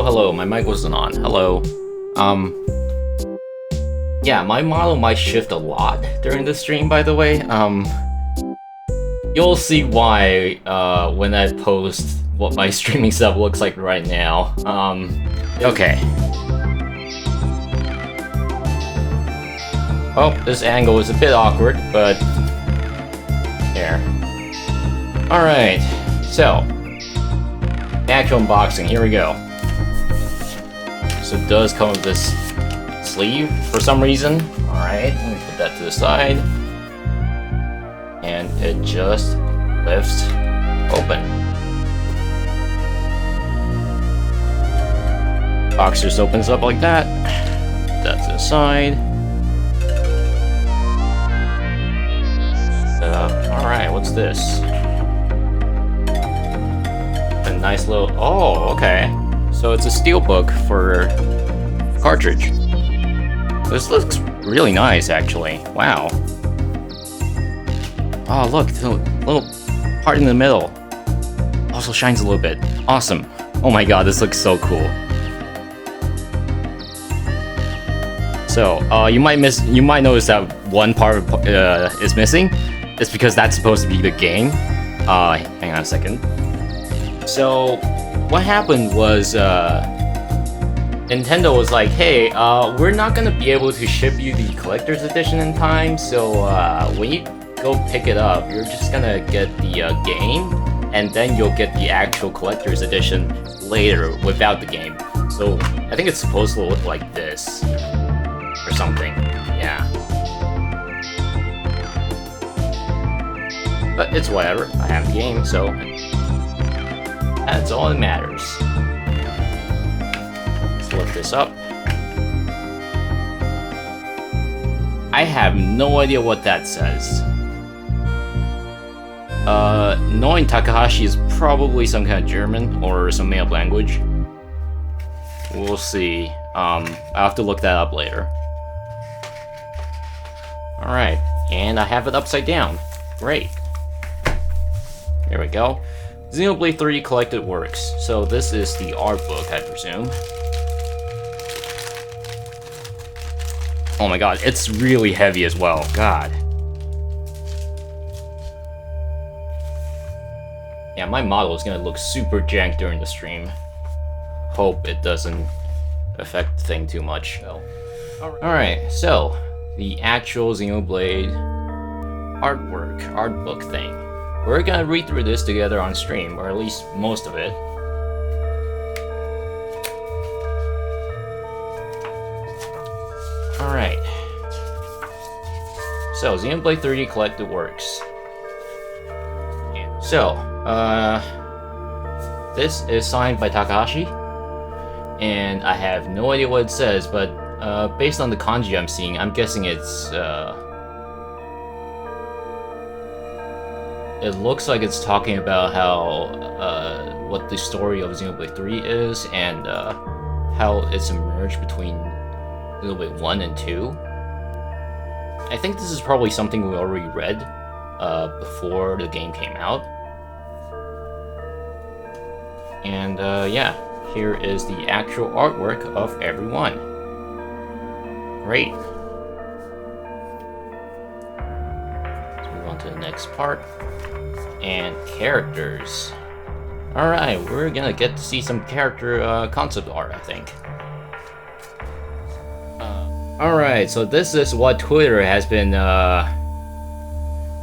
hello. My mic wasn't on. Hello. Yeah, my model might shift a lot during the stream, by the way. You'll see why, when I post what my streaming setup looks like right now. Okay. Oh, this angle is a bit awkward, but... there. Alright, so... actual unboxing, here we go. So it does come with this sleeve for some reason. Alright, let me put that to the side. And it just lifts open. Box just opens up like that. Put that to the side. Alright, what's this? A nice little... oh, okay. So it's a steelbook for cartridge. This looks really nice, actually. Wow. Oh, look, the little part in the middle also shines a little bit. Awesome. Oh my god, this looks so cool. So, you might notice that one part is missing. It's because that's supposed to be the game. Hang on a second. So, what happened was, Nintendo was like, hey, we're not gonna be able to ship you the collector's edition in time, so, when you go pick it up, you're just gonna get the, game, and then you'll get the actual collector's edition later, without the game. So, I think it's supposed to look like this. Or something. Yeah. But it's whatever. I have the game, so that's all that matters. Let's lift this up. I have no idea what that says. Knowing Takahashi is probably some kind of German or some made-up language. We'll see. I'll have to look that up later. Alright, and I have it upside down. Great. There we go. Xenoblade 3 Collected Works. So this is the art book, I presume. Oh my god, it's really heavy as well. God. Yeah, my model is gonna look super jank during the stream. Hope it doesn't affect the thing too much, though. Alright, so... the actual Xenoblade art book thing. We're gonna read through this together on stream, or at least most of it. Alright. So, Xenoblade 3D Collected Works. So, this is signed by Takahashi, and I have no idea what it says, but based on the kanji I'm seeing, I'm guessing it's, it looks like it's talking about how, what the story of Xenoblade 3 is, and, how it's emerged between Xenoblade 1 and 2. I think this is probably something we already read, before the game came out. And, yeah, here is the actual artwork of everyone. Great. Let's move on to the next part. And characters. Alright, we're gonna get to see some character concept art, I think. Alright, so this is what Twitter has been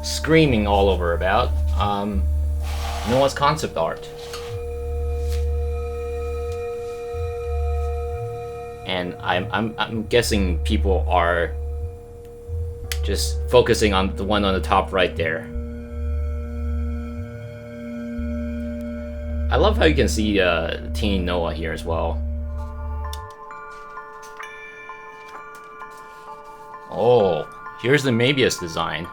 screaming all over about. Noah's concept art. And I'm guessing people are just focusing on the one on the top right there. I love how you can see Teen Noah here as well. Oh, here's the Mabius design.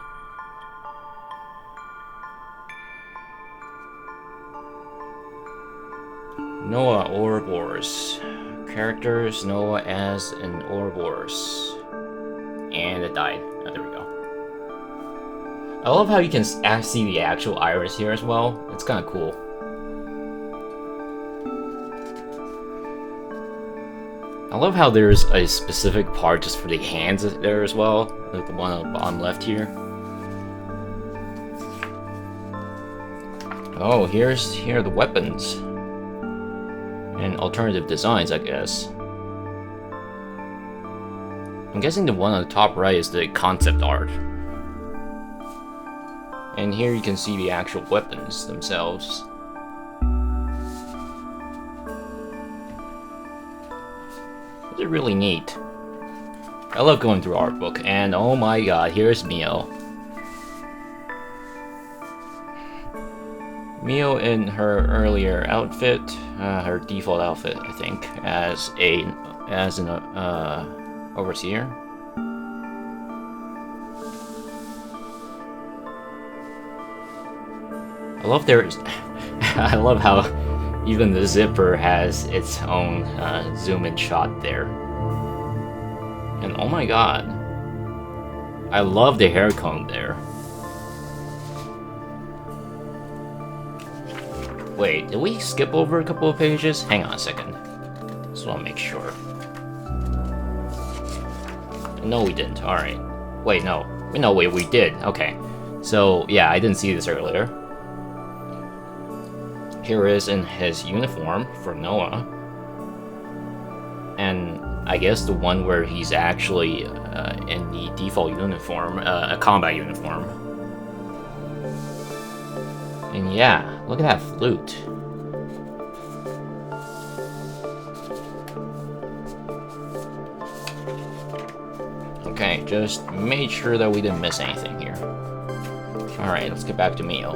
Noah Ouroboros. Characters, Noah as an Ouroboros. And it died. Oh, there we go. I love how you can see the actual iris here as well. It's kind of cool. I love how there's a specific part just for the hands there as well, like the one on the bottom left here. Oh, here are the weapons. And alternative designs, I guess. I'm guessing the one on the top right is the concept art. And here you can see the actual weapons themselves. They're really neat. I love going through Artbook, and oh my god, here's Mio. Mio in her earlier outfit, her default outfit, I think, as an overseer. I love how even the zipper has its own zoom-in shot there. And oh my god, I love the hair comb there. Wait, did we skip over a couple of pages? Hang on a second. Just want to make sure. No, we didn't. Alright. Wait, no. No, wait, we did. Okay. So, yeah, I didn't see this earlier. Here is in his uniform for Noah. And I guess the one where he's actually in the default uniform, a combat uniform. And yeah, look at that flute. Okay, just made sure that we didn't miss anything here. Alright, let's get back to Mio.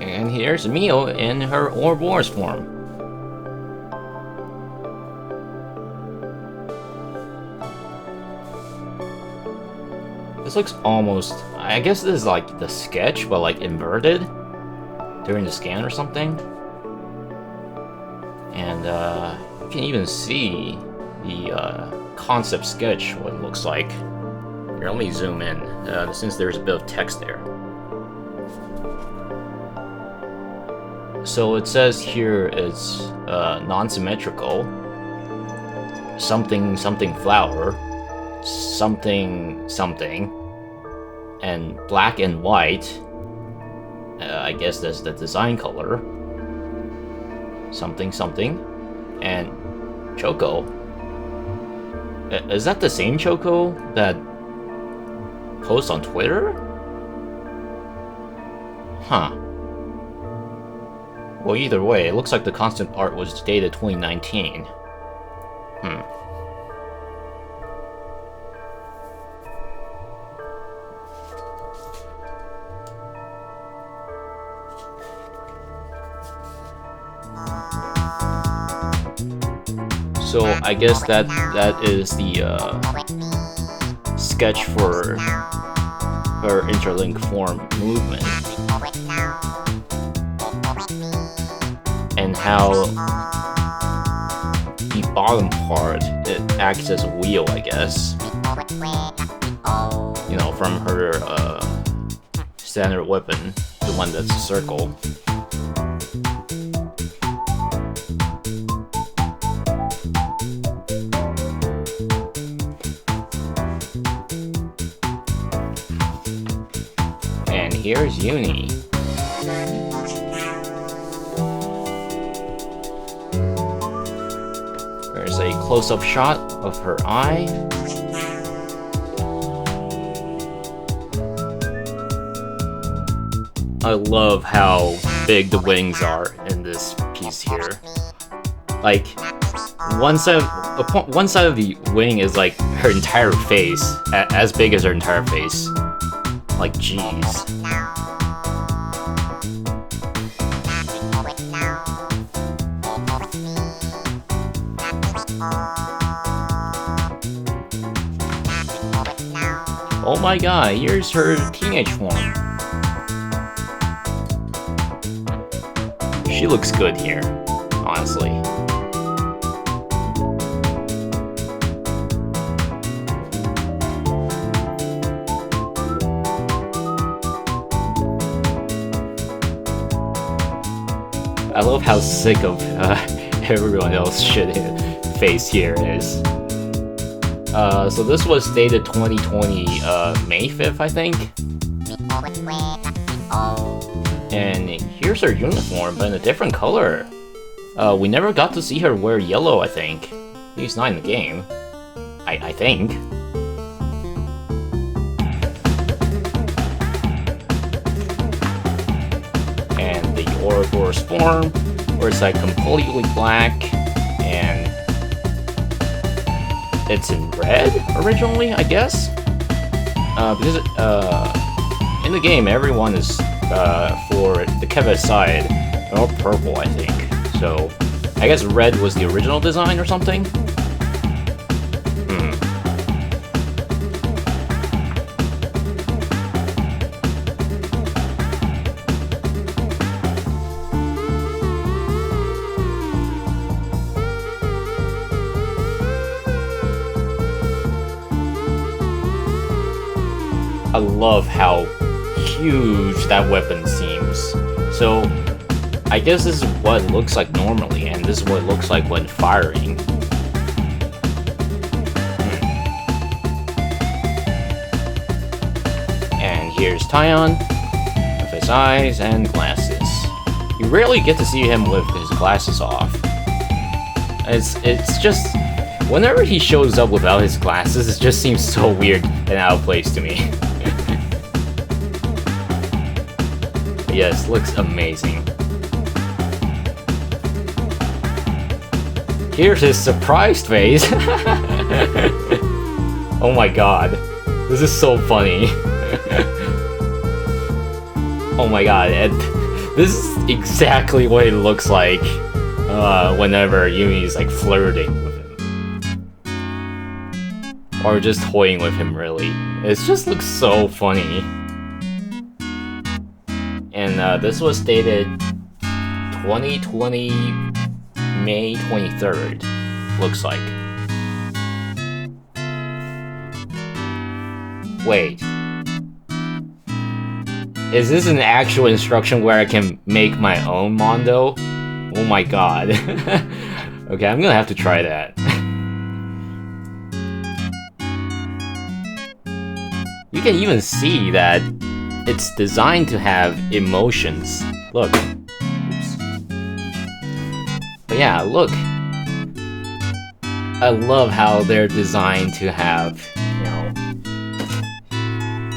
And here's Mio in her Ouroboros form. This looks almost... I guess this is like the sketch, but like inverted during the scan or something. And you can even see the concept sketch, what it looks like. Here, let me zoom in, since there's a bit of text there. So it says here it's non-symmetrical, something flower, something, and black and white. I guess that's the design color. Something, and Choco. Is that the same Choco that posts on Twitter? Huh. Well, either way, it looks like the concept art was dated 2019. So I guess that is the sketch for her interlink form movement, and how the bottom part, it acts as a wheel, I guess. You know, from her standard weapon, the one that's a circle. Here's Uni. There's a close-up shot of her eye. I love how big the wings are in this piece here. Like, one side of the wing is like her entire face, as big as her entire face. Like, jeez. Oh my god, here's her teenage form. She looks good here, honestly. I love how sick of everyone else's shit face here is. So this was dated 2020, May 5th, I think. And here's her uniform, but in a different color. We never got to see her wear yellow, I think. At least not in the game. I think. And the Ouroboros form, where it's like completely black, and it's in red originally, I guess? Because in the game, everyone is, for the Keva side, they're all purple, I think. So, I guess red was the original design or something? I love how huge that weapon seems. So, I guess this is what it looks like normally, and this is what it looks like when firing. And here's Taion, with his eyes and glasses. You rarely get to see him with his glasses off. It's just... whenever he shows up without his glasses, it just seems so weird and out of place to me. Yes, looks amazing. Here's his surprised face. Oh my god. This is so funny. Oh my god, and this is exactly what it looks like whenever Yumi's like flirting with him. Or just toying with him, really. It just looks so funny. And this was dated 2020 May 23rd, looks like. Wait. Is this an actual instruction where I can make my own Mondo? Oh my god. Okay, I'm gonna have to try that. You can even see that it's designed to have emotions. Look. Oops. But yeah, look. I love how they're designed to have, you know,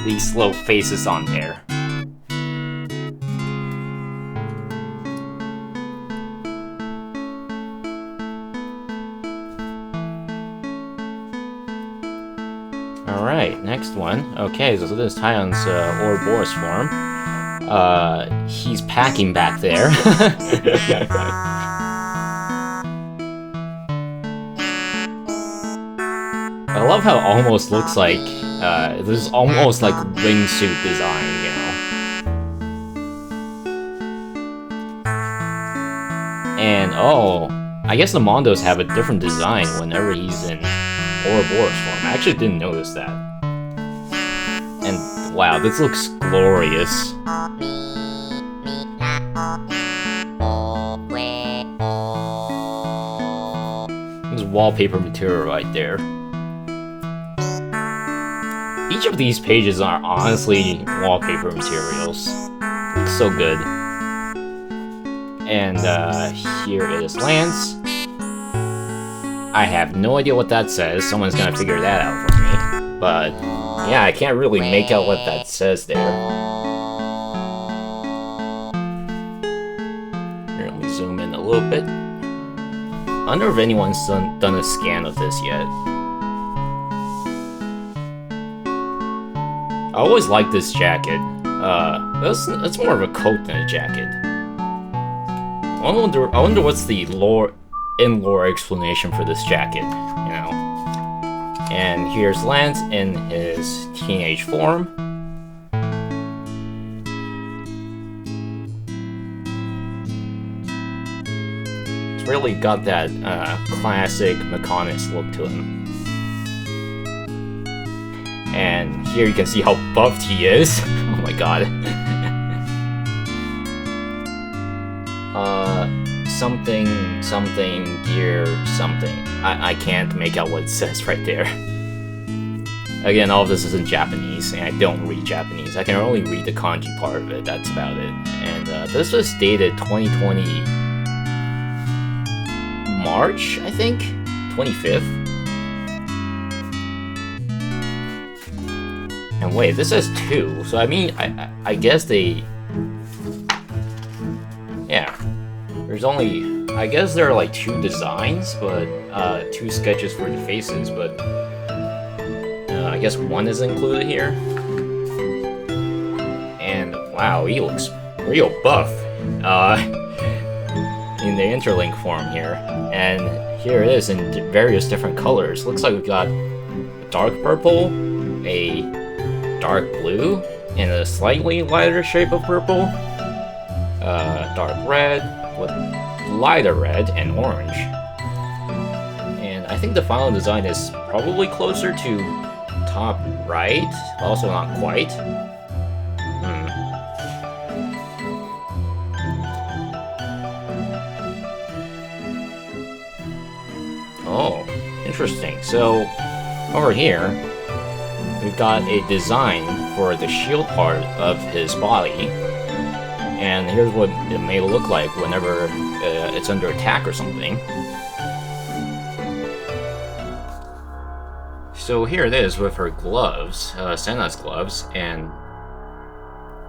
these little faces on there. Alright, next one. Okay, so this is Taion's Ouroboros form. He's packing back there. I love how it almost looks like, this is almost like wingsuit design, you know? And, oh, I guess the Mondos have a different design whenever he's in Ouroboros form. I actually didn't notice that. And wow, this looks glorious. This is wallpaper material right there. Each of these pages are honestly wallpaper materials. Looks so good. And here is Lance. I have no idea what that says. Someone's gonna figure that out for me. But yeah, I can't really make out what that says there. Here, let me zoom in a little bit. I wonder if anyone's done a scan of this yet. I always like this jacket. It's more of a coat than a jacket. I wonder what's the in-lore explanation for this jacket, you know. And here's Lance in his teenage form. It's really got that classic Mechonis look to him. And here you can see how buffed he is. Oh my god. something gear something. I can't make out what it says right there. Again, all of this is in Japanese, and I don't read Japanese. I can only read the kanji part of it, that's about it. And this was dated 2020 March, I think? 25th? And wait, this says 2, so I mean, I guess they... Yeah. There's only... I guess there are like 2 designs, but... 2 sketches for the faces, but... I guess 1 is included here. And wow, he looks real buff. In the interlink form here. And here it is in various different colors. Looks like we got a dark purple, a dark blue, and a slightly lighter shape of purple. Dark red with lighter red and orange. And I think the final design is probably closer to top right, also not quite. Oh, interesting. So, over here, we've got a design for the shield part of his body. And here's what it may look like whenever it's under attack or something. So here it is with her gloves, Senna's gloves, and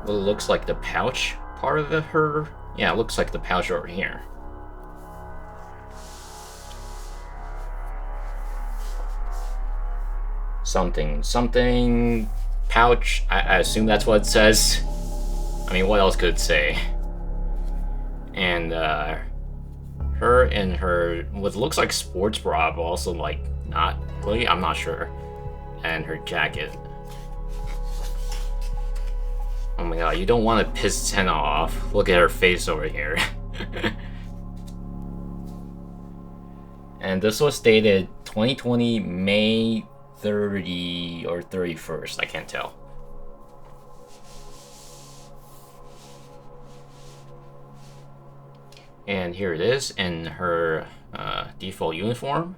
what looks like the pouch part of her. Yeah, it looks like the pouch over here. Something pouch. I assume that's what it says. I mean, what else could it say? And her in her what looks like sports bra, but also like not really. I'm not sure. And her jacket. Oh my god, you don't want to piss Senna off. Look at her face over here. And this was dated 2020 May 30 or 31st, I can't tell. And here it is in her default uniform.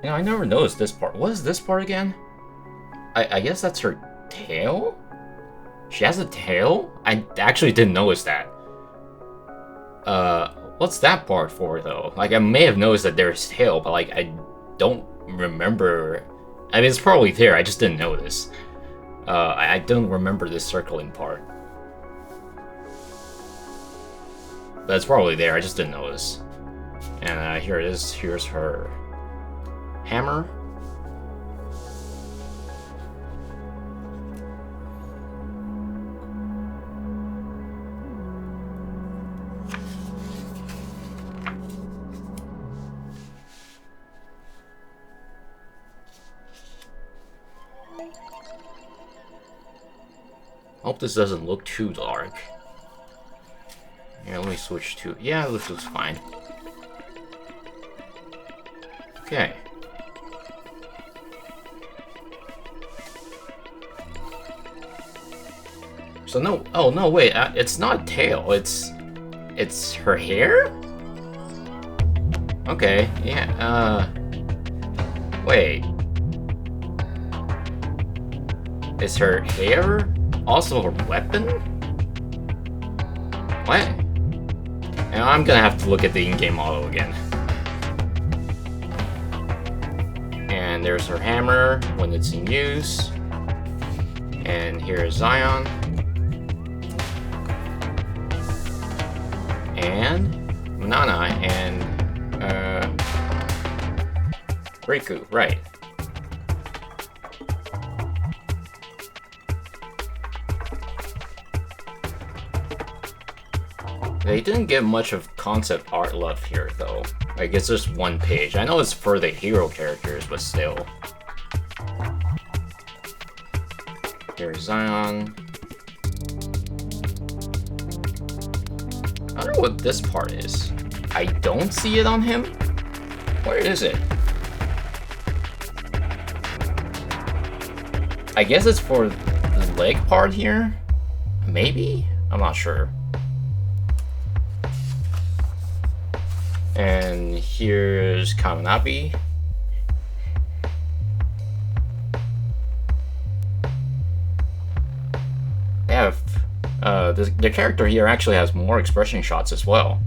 You know, I never noticed this part. What is this part again? I guess that's her tail? She has a tail? I actually didn't notice that. What's that part for, though? Like, I may have noticed that there's tail, but, like, I don't remember... I mean, it's probably there, I just didn't notice. I don't remember this circling part. But it's probably there, I just didn't notice. And here it is, here's her hammer. Hope this doesn't look too dark. Here, let me switch to... Yeah, this looks fine. Okay. So no... Oh, no, wait. It's not tail. It's her hair? Okay, yeah, Wait. Is her hair also her weapon? What? And I'm gonna have to look at the in-game model again. And there's her hammer when it's in use. And here's Zion. And Nana and Riku, right. They didn't get much of concept art left here, though. Like, it's just one page. I know it's for the hero characters, but still. Here's Zion. I don't know what this part is. I don't see it on him? Where is it? I guess it's for the leg part here? Maybe? I'm not sure. And here's Kamanabi. They have the character here actually has more expression shots as well.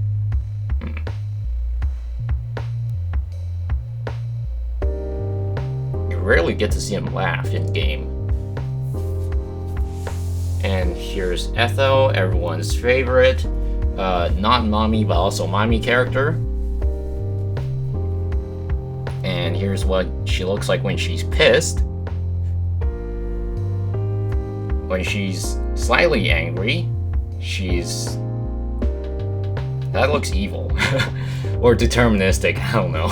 You rarely get to see him laugh in game. And here's Ethel, everyone's favorite, not mommy but also mommy character. And here's what she looks like when she's pissed. When she's slightly angry, that looks evil. Or deterministic, I don't know.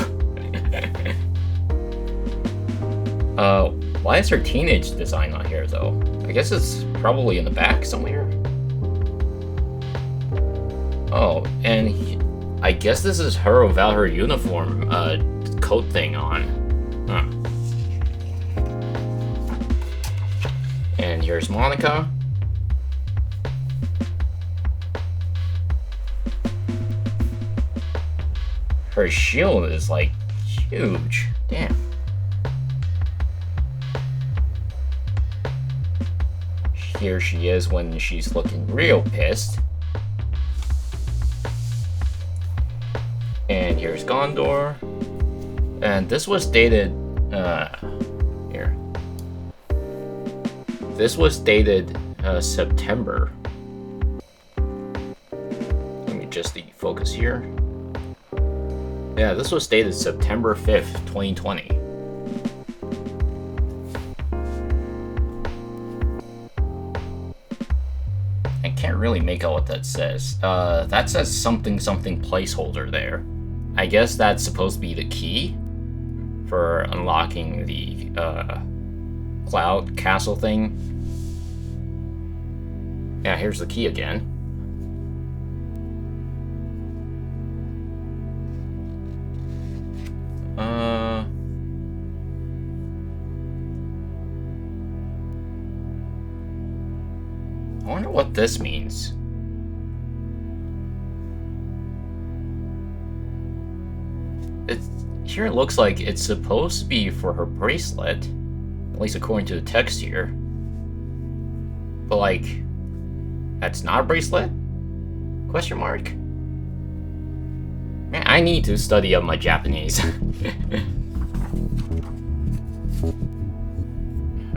Why is her teenage design not here though? I guess it's probably in the back somewhere. Oh, and I guess this is her without her uniform coat thing on. Huh. And here's Monica. Her shield is like huge. Damn. Here she is when she's looking real pissed. And here's Gondor. And this was dated, here. This was dated, September. Let me just focus here. Yeah, this was dated September 5th, 2020. I can't really make out what that says. That says something something placeholder there. I guess that's supposed to be the key for unlocking the cloud castle thing. Yeah, here's the key again. I wonder what this means. Here it looks like it's supposed to be for her bracelet, at least according to the text here. But like, that's not a bracelet? Question mark? Man, I need to study up my Japanese.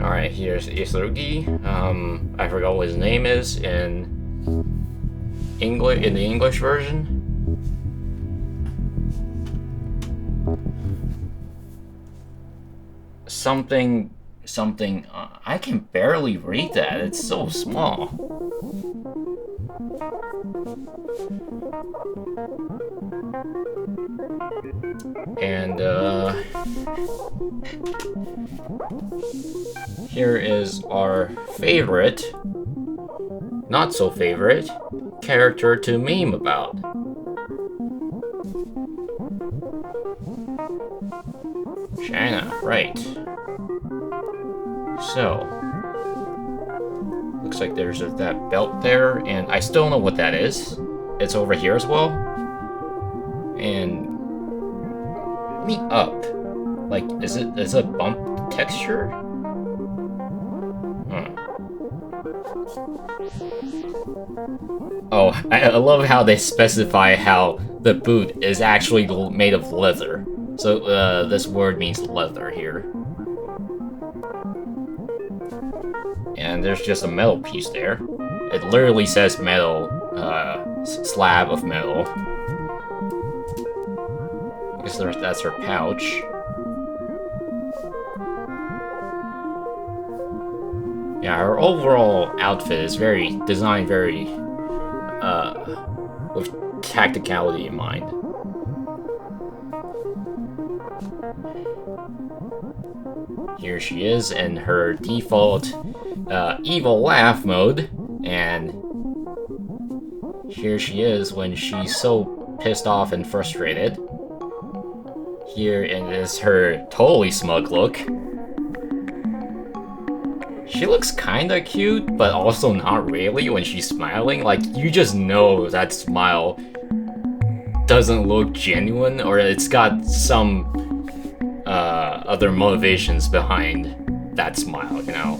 Alright, here's Isurugi. I forgot what his name is in the English version. Something, I can barely read that, it's so small. And, here is our favorite, not so favorite, character to meme about. China, right. So, looks like there's that belt there, and I still don't know what that is. It's over here as well. And me up. Like, is it a bump texture? Oh, I love how they specify how the boot is actually made of leather. So, this word means leather here. And there's just a metal piece there. It literally says metal, slab of metal. I guess that's her pouch. Yeah, her overall outfit is designed very, with tacticality in mind. Here she is in her default evil laugh mode, and here she is when she's so pissed off and frustrated. Here is her totally smug look. She looks kinda cute, but also not really when she's smiling. Like, you just know that smile doesn't look genuine, or it's got some other motivations behind that smile, you know?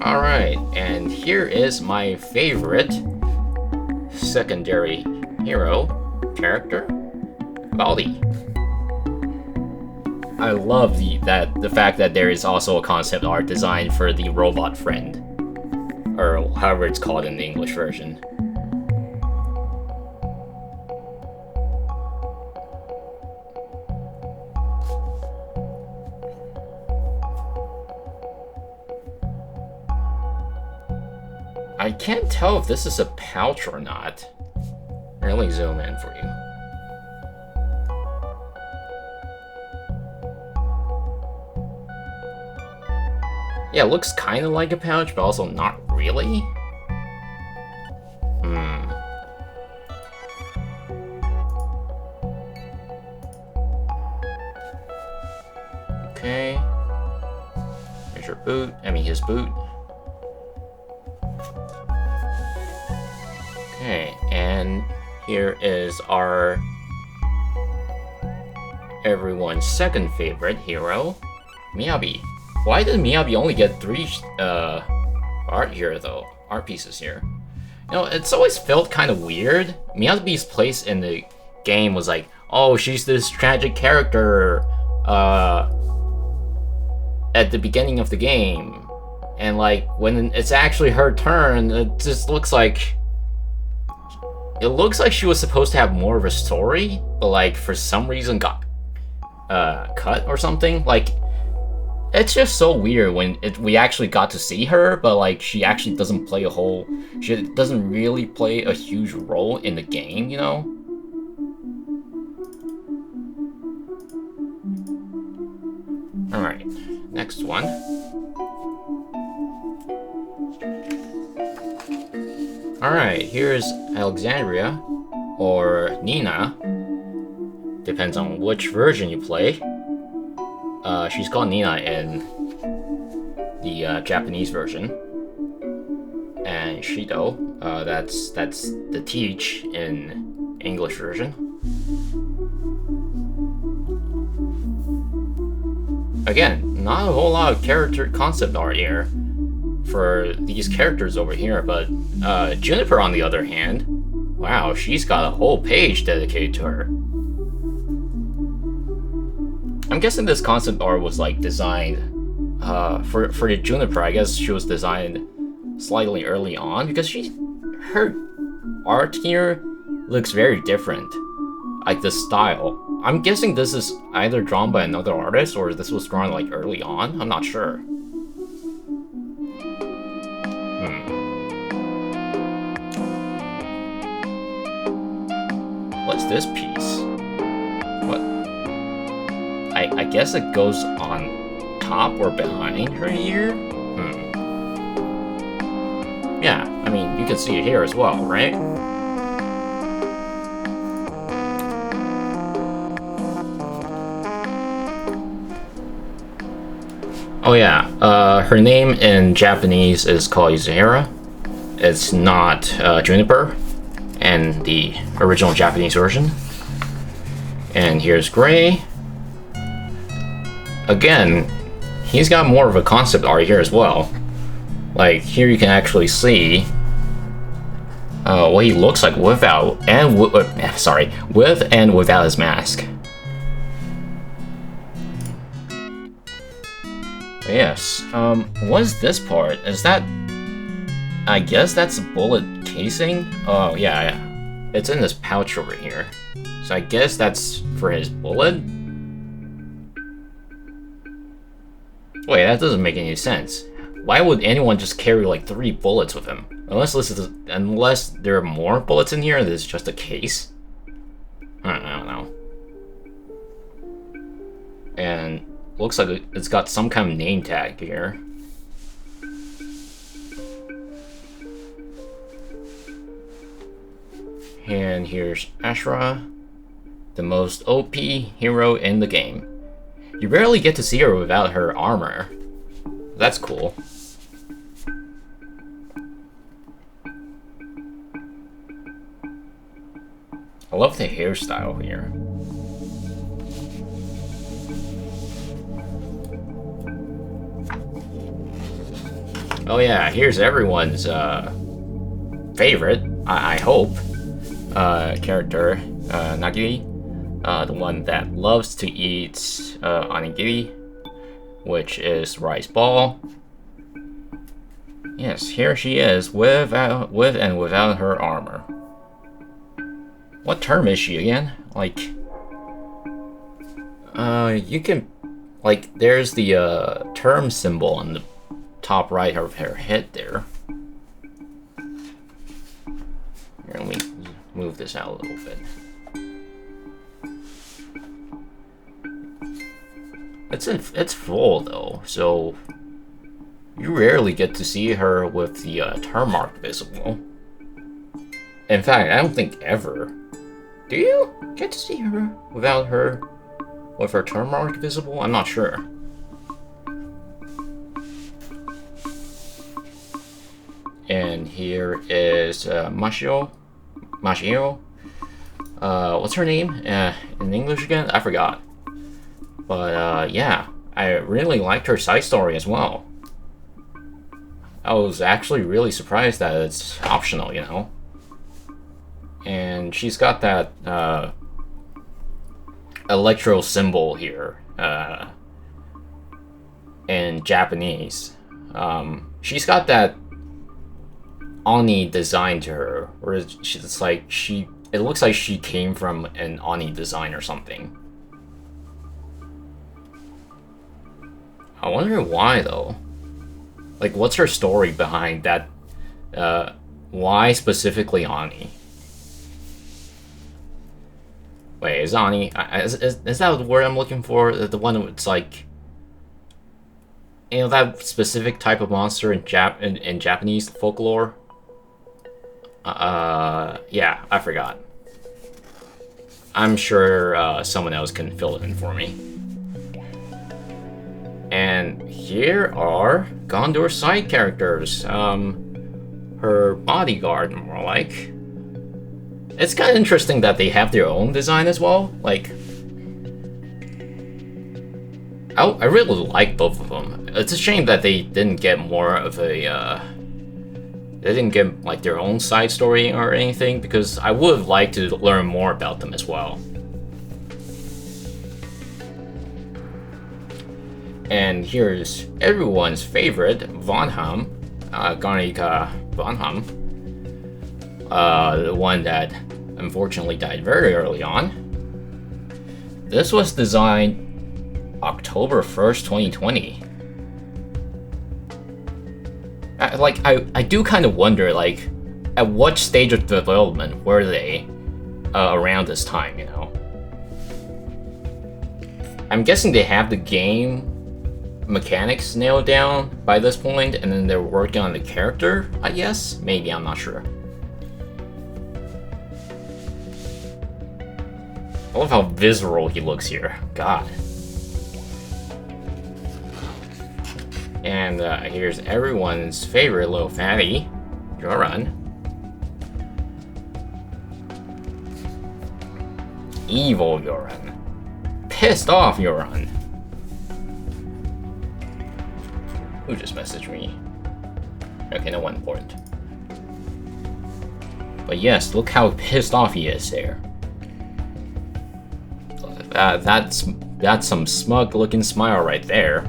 Alright, and here is my favorite secondary hero character, Baldi. I love the fact that there is also a concept art designed for the robot friend, or however it's called in the English version. I can't tell if this is a pouch or not. Let me zoom in for you. Yeah, it looks kind of like a pouch, but also not really. Okay. Here's your boot. I mean, his boot. Okay, and here is our everyone's second favorite hero, Miyabi. Why did Miyabi only get 3 art here though? Art pieces here. You know, it's always felt kind of weird. Miyabi's place in the game was like, oh, she's this tragic character at the beginning of the game. And like, when it's actually her turn, it just looks like... It looks like she was supposed to have more of a story, but like, for some reason got cut or something. Like, it's just so weird when we actually got to see her, but like, she actually doesn't play she doesn't really play a huge role in the game, you know? Alright, next one. Alright, here's Alexandria, or Nina. Depends on which version you play. She's called Nina in the Japanese version. And Shido, that's the Teach in English version. Again, not a whole lot of character concept art here for these characters over here, but Juniper, on the other hand, wow, she's got a whole page dedicated to her. I'm guessing this concept art was like designed for the Juniper. I guess she was designed slightly early on, because her art here looks very different, like the style. I'm guessing this is either drawn by another artist or this was drawn like early on. I'm not sure. What's this piece? What? I guess it goes on top or behind her ear? Yeah, I mean, you can see it here as well, right? Oh yeah, her name in Japanese is called Izahara. It's not Juniper in the original Japanese version. And here's Gray. Again, he's got more of a concept art here as well. Like, here you can actually see what he looks like without and with and without his mask. Yes. What is this part? Is that... I guess that's a bullet casing? Oh, yeah. It's in this pouch over here. So I guess that's for his bullet? Wait, that doesn't make any sense. Why would anyone just carry like 3 bullets with him? Unless there are more bullets in here and this is just a case? I don't know. And looks like it's got some kind of name tag here. And here's Ashra, the most OP hero in the game. You rarely get to see her without her armor. That's cool. I love the hairstyle here. Oh yeah, here's everyone's favorite, I hope, character, Nagiri. The one that loves to eat onigiri, which is rice ball. Yes, here she is, with and without her armor. What term is she again? Like, you can, like, there's the term symbol on the top right of her head there. Here, let me move this out a little bit. It's full though, so you rarely get to see her with the term mark visible. In fact, I don't think ever. Do you get to see her with her term mark visible? I'm not sure. And here is Mashio. What's her name in English again? I forgot. But yeah, I really liked her side story as well. I was actually really surprised that it's optional, you know. And she's got that electro symbol here in Japanese. She's got that Oni design to her, where it's like it looks like she came from an Oni design or something. I wonder why though. Like, what's her story behind that? Why specifically Ani? Wait, is Ani... Is that the word I'm looking for? The one that's like... You know, that specific type of monster in Japanese folklore? Yeah, I forgot. I'm sure someone else can fill it in for me. And here are Gondor's side characters. Her bodyguard, more like. It's kind of interesting that they have their own design as well. Like, I really like both of them. It's a shame that they didn't get more of a, they didn't get like their own side story or anything, because I would have liked to learn more about them as well. And here's everyone's favorite, Vonham, Garnica Vonham, the one that unfortunately died very early on. This was designed October 1st, 2020. I do kind of wonder, like, at what stage of development were they around this time, you know? I'm guessing they have the game mechanics nailed down by this point, and then they're working on the character, I guess? Maybe, I'm not sure. I love how visceral he looks here. God. And here's everyone's favorite little fatty, VTuberEN. Evil VTuberEN. Pissed off VTuberEN. Who just messaged me? Okay, no one important. But yes, look how pissed off he is there. That's some smug-looking smile right there.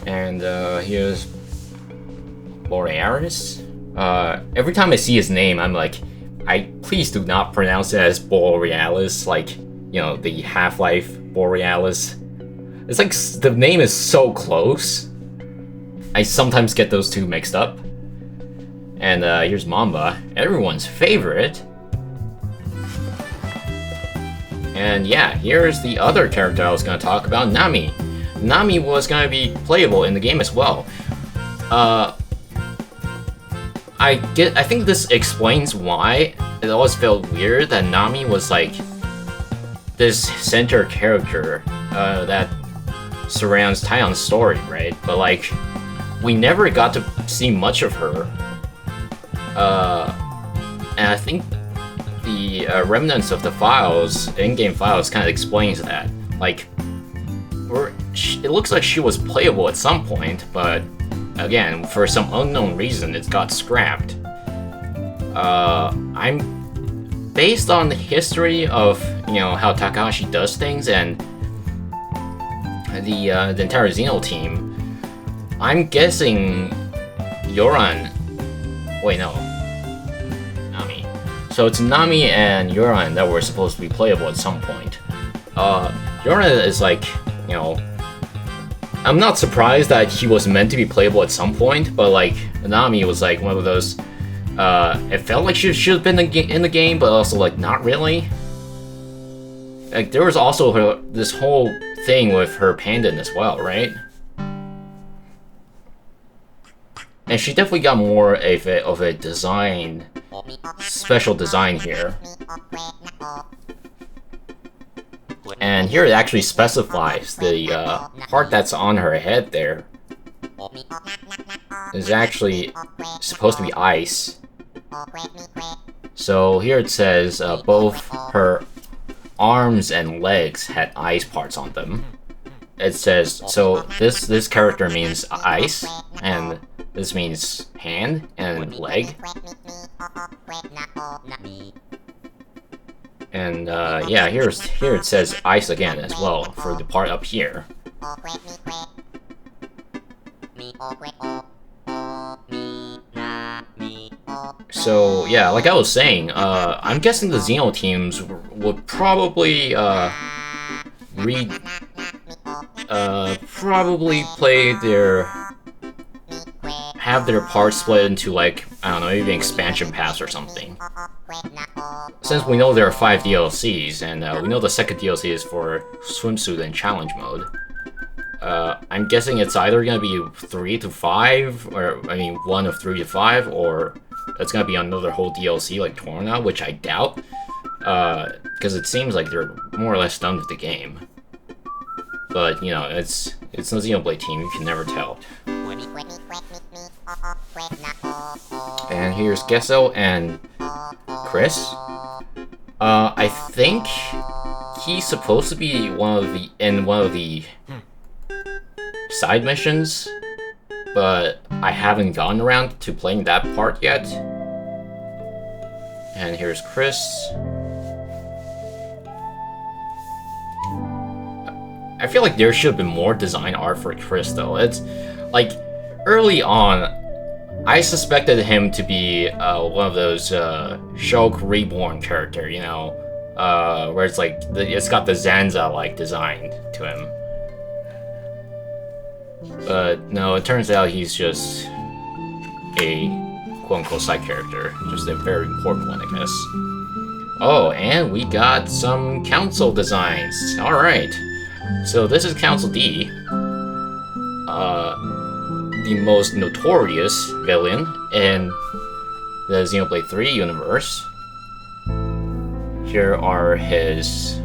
And here's Borealis. Every time I see his name, I'm like, please do not pronounce it as Borealis, like, you know, the Half-Life Borealis. It's like, the name is so close. I sometimes get those two mixed up. And here's Mamba, everyone's favorite. And yeah, here's the other character I was going to talk about, Nami. Nami was going to be playable in the game as well. I think this explains why it always felt weird that Nami was like this center character that surrounds Taeyeon's story, right? But like, we never got to see much of her. And I think the remnants of the files, in-game files, kind of explains that. Like, it looks like she was playable at some point, but again, for some unknown reason, it got scrapped. I'm based on the history of, you know, how Takahashi does things and the entire Xeno team. I'm guessing Yoran. Wait, no. Nami. So it's Nami and Yoran that were supposed to be playable at some point. Yoran is like, you know, I'm not surprised that he was meant to be playable at some point, but like Nami was like one of those. It felt like she should have been in the game, but also like not really. Like there was also this whole thing with her pandan as well, right? And she definitely got more of a design, special design here. And here it actually specifies the part that's on her head there is actually supposed to be ice. So here it says both her arms and legs had ice parts on them. It says, so this character means ice, and this means hand and leg. And yeah, here it says ice again as well for the part up here. So yeah, like I was saying, I'm guessing the Xeno teams would probably have their parts split into, like, I don't know, maybe an expansion pass or something. Since we know there are 5 DLCs, and we know the second DLC is for swimsuit and challenge mode, I'm guessing it's either gonna be 3 to 5, or I mean 1 of 3 to 5, or it's gonna be another whole DLC like Torna, which I doubt, because it seems like they're more or less done with the game. But you know, it's the Xenoblade team, you can never tell. And here's Gesso and Chris. I think he's supposed to be in one of the side missions, but I haven't gotten around to playing that part yet. And here's Chris. I feel like there should have been more design art for Chris though. It's like early on, I suspected him to be one of those Shulk Reborn character, you know, where it's like it's got the Zanza like design to him. But no, it turns out he's just a quote-unquote side character, just a very important one, I guess. Oh, and we got some council designs. All right. So this is Council D, the most notorious villain in the Xenoblade 3 universe. Here are his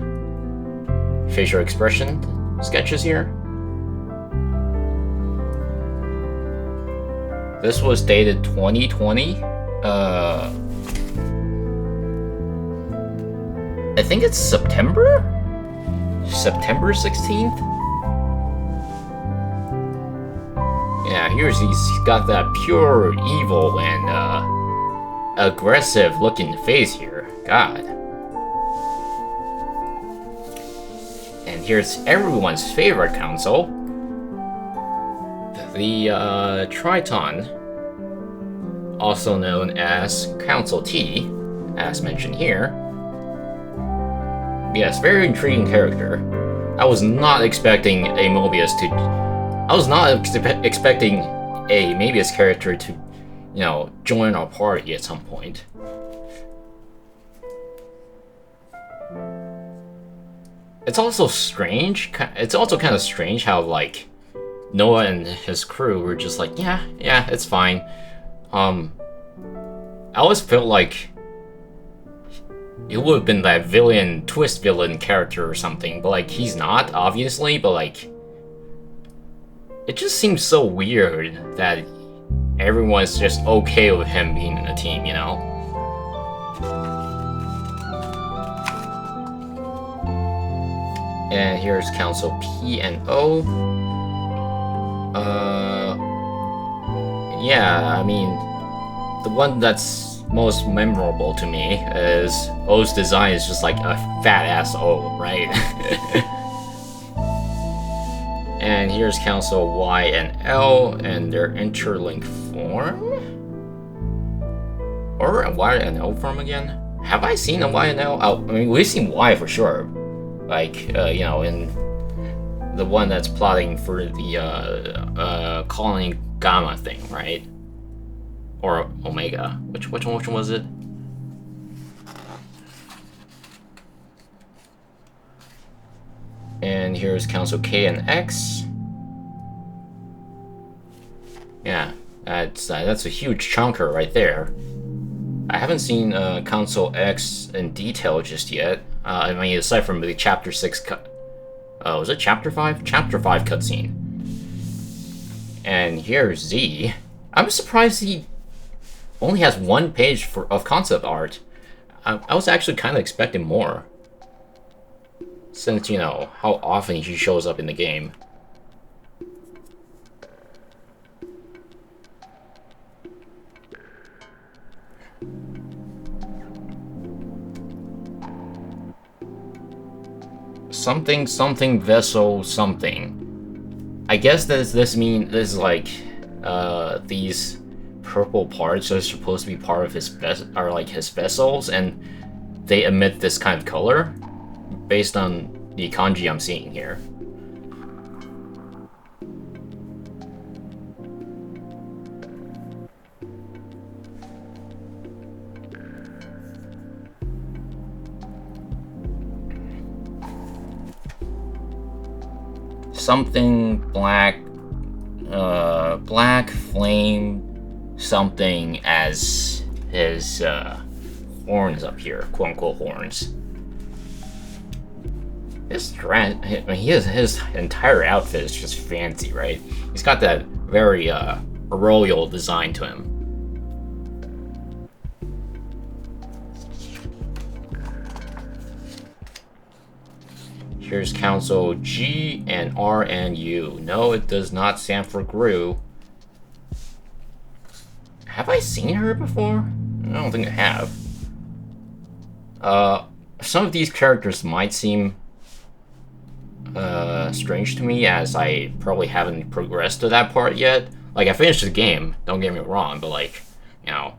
facial expression sketches here. This was dated 2020. I think it's September 16th? Yeah, he's got that pure evil and aggressive looking face here. God. And here's everyone's favorite council. The Triton, also known as Council T, as mentioned here. Yes, very intriguing character. I was not expecting a Mobius to... I was not expecting a Mobius character to, you know, join our party at some point. It's also strange. It's also kind of strange how, like, Noah and his crew were just like, yeah, it's fine. I always felt like it would have been that twist villain character or something, but like he's not, obviously, but like it just seems so weird that everyone's just okay with him being in the team, you know? And here's Council P and O. Yeah, I mean, the one that's most memorable to me is O's design is just like a fat-ass O, right? And here's Council Y and L and their interlink form? Or a Y and L form again? Have I seen a Y and L? Oh, I mean, we've seen Y for sure. Like, you know, in the one that's plotting for the colony Gamma thing, right? Or Omega. Which one was it? And here's Council K and X. Yeah, that's a huge chunker right there. I haven't seen Council X in detail just yet. I mean, aside from the Chapter 6 cut. Was it Chapter 5? Chapter 5 cutscene. And here's Z. I'm surprised he only has one page of concept art. I was actually kind of expecting more. Since, you know, how often he shows up in the game. Something vessel something. I guess does this mean this is like these purple parts are supposed to be part of his his vessels, and they emit this kind of color based on the kanji I'm seeing here. Something black, black flame something as his horns up here, quote unquote horns. His entire outfit is just fancy, right? He's got that very royal design to him. Here's Council G and R and U. No, it does not stand for Gru. Have I seen her before? I don't think I have. Some of these characters might seem strange to me, as I probably haven't progressed to that part yet. Like, I finished the game, don't get me wrong, but like, you know,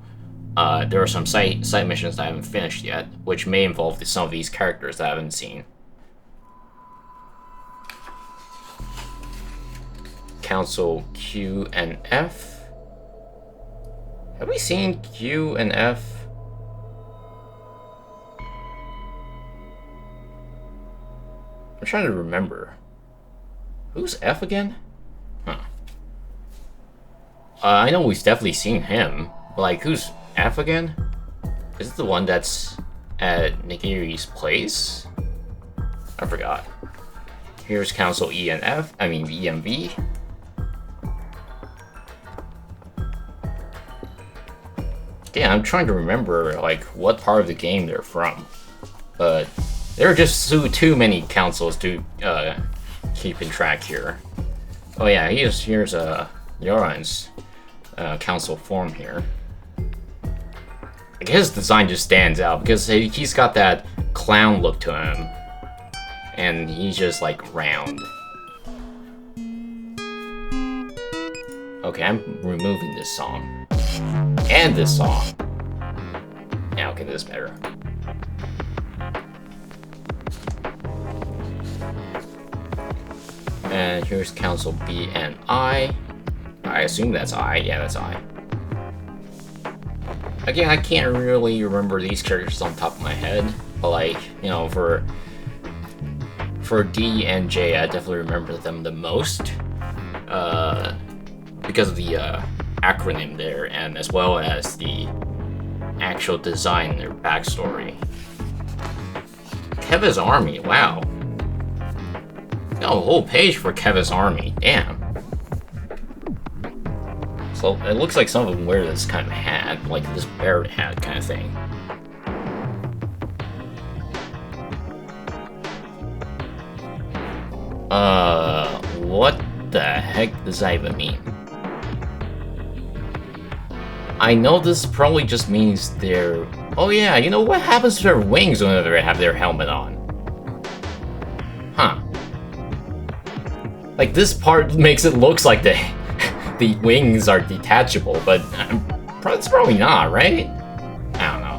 there are some side missions that I haven't finished yet, which may involve some of these characters that I haven't seen. Council Q and F. Have we seen Q and F? I'm trying to remember. Who's F again? Huh. I know we've definitely seen him, but like, who's F again? Is it the one that's at Nigiri's place? I forgot. Here's Council E and F. I mean E and V. Yeah, I'm trying to remember like what part of the game they're from, but there are just too many councils to keep in track here. Oh yeah, here's Yoran's council form here. I guess his design just stands out because he's got that clown look to him, and he's just like round. Okay, I'm removing this song. And this song. Yeah, okay, this is better. And here's Council B and I. I assume that's I. Yeah, that's I. Again, I can't really remember these characters on top of my head, but like, you know, for D and J, I definitely remember them the most. Because of the acronym there, and as well as the actual design and their backstory. Keva's army, wow. Got a whole page for Keva's army, damn. So it looks like some of them wear this kind of hat, like this bear hat kind of thing. What the heck does that even mean? I know this probably just means they're... Oh yeah, you know what happens to their wings whenever they have their helmet on? Huh. Like, this part makes it look like the wings are detachable, but it's probably not, right? I don't know.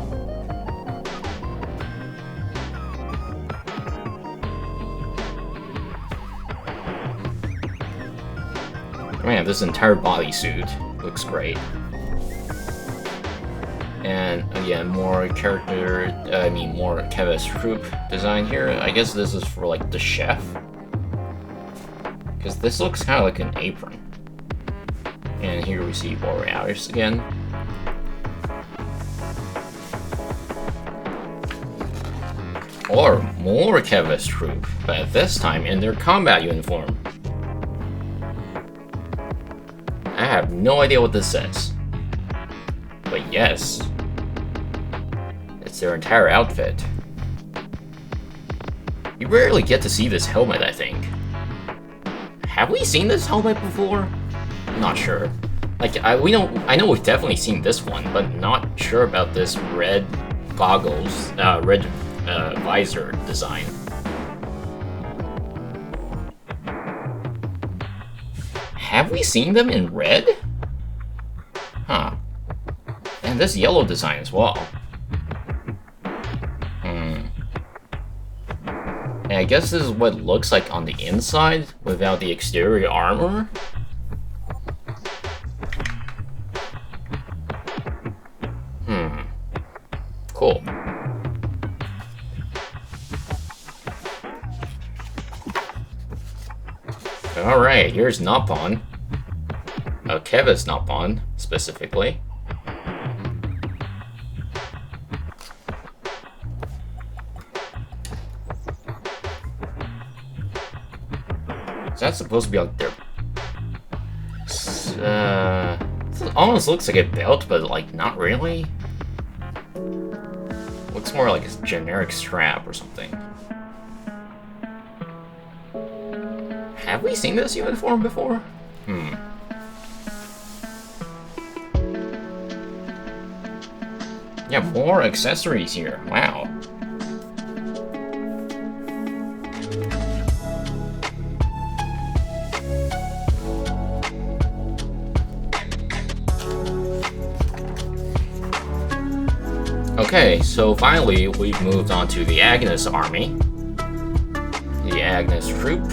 Man, this entire bodysuit looks great. And again, more more Keva's troop design here. I guess this is for like the chef. Because this looks kind of like an apron. And here we see Borealis again. Or more Keva's troop, but this time in their combat uniform. I have no idea what this says. But yes, it's their entire outfit. You rarely get to see this helmet, I think. Have we seen this helmet before? I'm not sure. Like, I know we've definitely seen this one, but not sure about this red goggles, red visor design. Have we seen them in red? Huh. And this yellow design as well. And I guess this is what it looks like on the inside without the exterior armor. Cool. Alright, here's Noppon. Keva's Noppon, specifically. Is that supposed to be like their... it almost looks like a belt, but like not really. Looks more like a generic strap or something. Have we seen this uniform before? Yeah, more accessories here. Wow. Okay, so finally we've moved on to the Agnes army. The Agnes troop.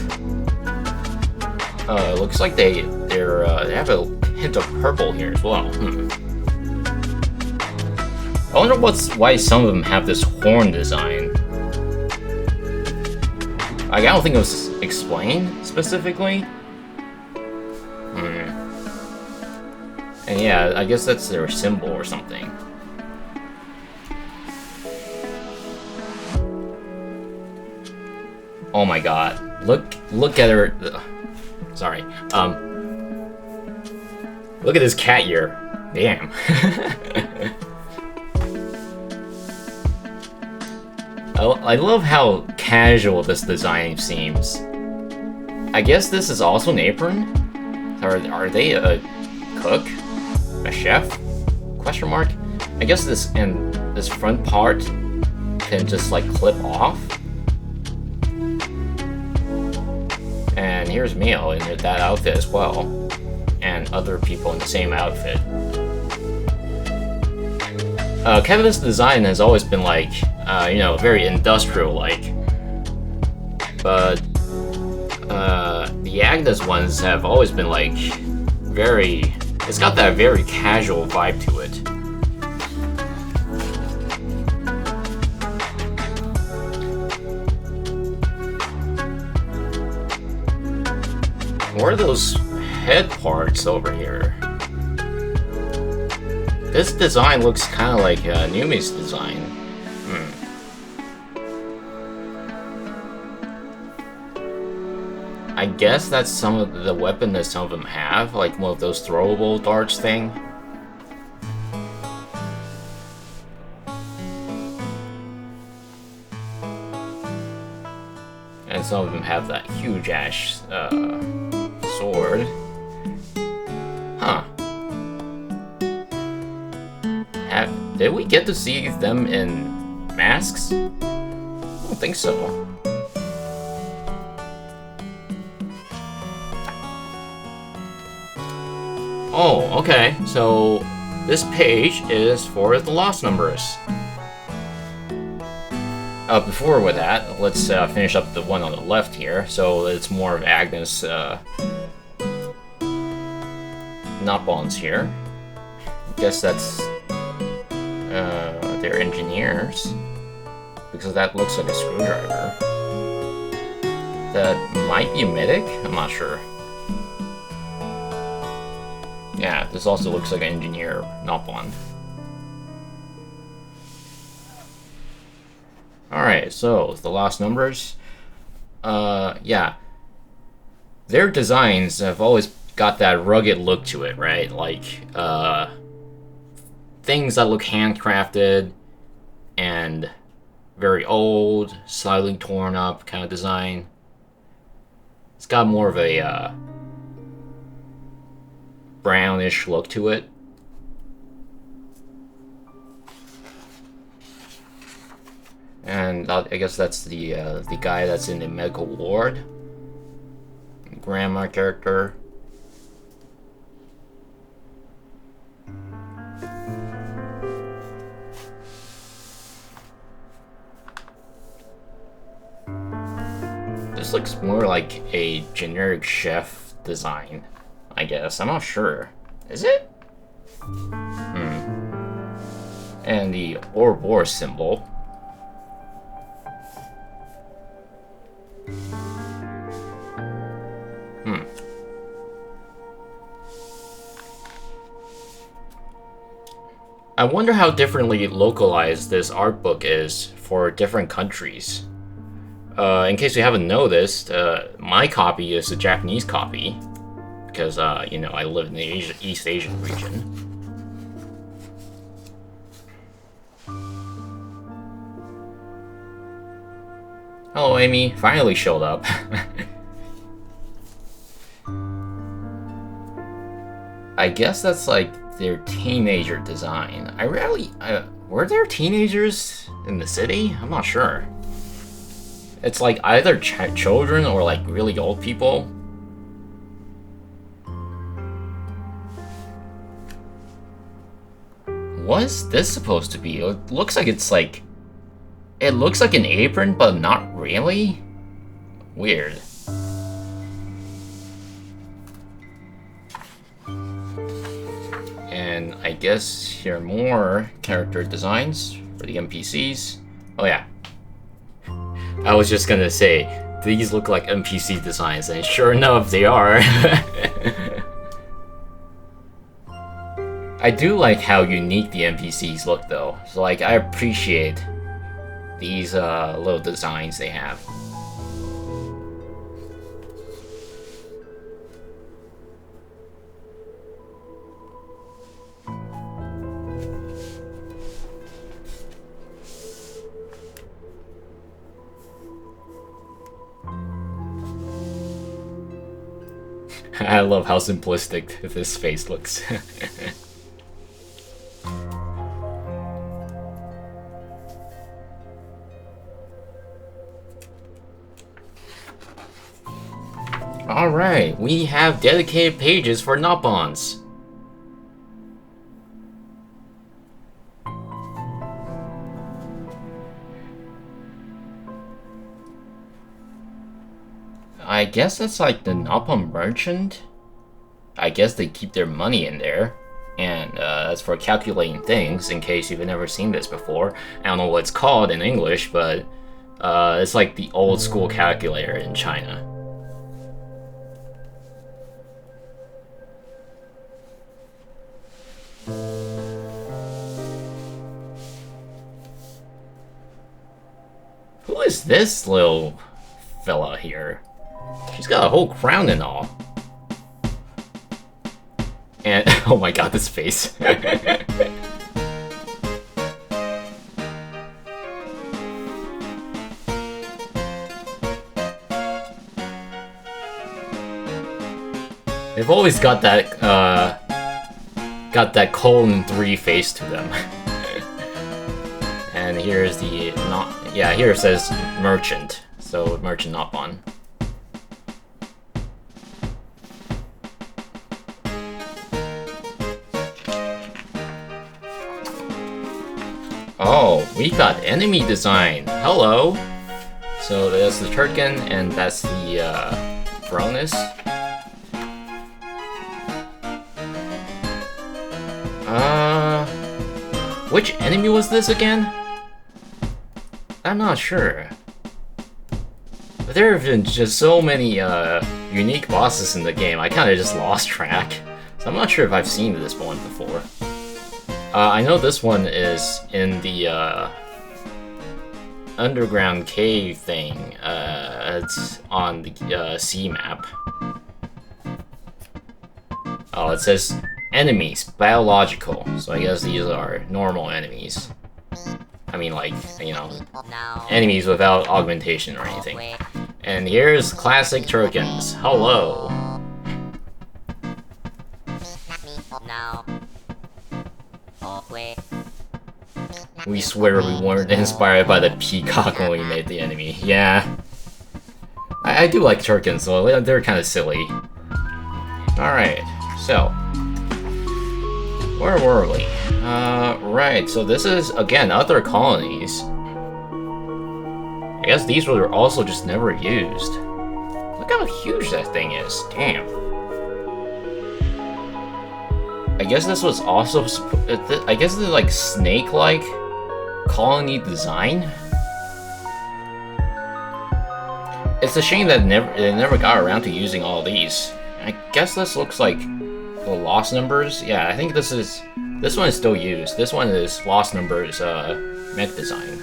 Looks like they have a hint of purple here as well. I wonder why some of them have this horn design. Like, I don't think it was explained specifically. And yeah, I guess that's their symbol or something. Oh my god. Look at her. Sorry. Look at this cat ear. Damn. I love how casual this design seems. I guess this is also an apron? Are they a cook? A chef? Question mark? I guess this front part can just like clip off. And here's Mio in that outfit as well. And other people in the same outfit. Keva's design has always been like, you know, very industrial-like. But the Agnes ones have always been like it's got that very casual vibe to it. What are those head parts over here? This design looks kind of like Numi's design. I guess that's some of the weapon that some of them have, like one of those throwable darts thing. And some of them have that huge ash sword. Huh. Did we get to see them in masks? I don't think so. Oh, okay. So this page is for the lost numbers. Before with that, let's finish up the one on the left here. So it's more of Agnes Nopons here. I guess that's their engineers, because that looks like a screwdriver. That might be a medic? I'm not sure. Yeah, this also looks like an engineer Nopon. Alright, so the lost numbers. Yeah. Their designs have always got that rugged look to it, right? Like, things that look handcrafted and very old, slightly torn up kind of design. It's got more of a brownish look to it. And I guess that's the guy that's in the medical ward. Grandma character. This looks more like a generic chef design, I guess. I'm not sure. Is it? And the Ouroboros symbol. I wonder how differently localized this art book is for different countries. In case you haven't noticed, my copy is a Japanese copy, because, you know, I live in the East Asian region. Hello, Amy. Finally showed up. I guess that's like their teenager design. Were there teenagers in the city? I'm not sure. It's like either children or like really old people. What is this supposed to be? It looks like it's like... It looks like an apron, but not really? Weird. And I guess here are more character designs for the NPCs. Oh yeah. I was just gonna say, these look like NPC designs, and sure enough, they are. I do like how unique the NPCs look though. So like, I appreciate these little designs they have. I love how simplistic this face looks. Alright, we have dedicated pages for Nopons. I guess that's like the Nopon merchant. I guess they keep their money in there. And that's for calculating things, in case you've never seen this before. I don't know what it's called in English, but it's like the old school calculator in China. is this little fella here? She's got a whole crown and all. And oh my god, this face. They've always got that colon 3 face to them. And here's the here it says merchant, so merchant not one. Oh, we got enemy design. Hello. So that's the Turkin, and that's the Fronus. Which enemy was this again? I'm not sure. But there have been just so many unique bosses in the game, I kinda just lost track. So I'm not sure if I've seen this one before. I know this one is in the underground cave thing. It's on the sea map. Oh, it says enemies, biological. So I guess these are normal enemies. I mean, like, you know, enemies without augmentation or anything. And here's classic Turkins. Hello. We swear we weren't inspired by the peacock when we made the enemy. Yeah. I do like Turkins, so they're kind of silly. Alright, so. Where were we? Right, so this is, again, other colonies. I guess these were also just never used. Look how huge that thing is. Damn. I guess this was also, I guess it's like snake-like colony design. It's a shame that they never got around to using all these. I guess this looks like the Lost Numbers. Yeah, I think this one is still used. This one is Lost Numbers mech design.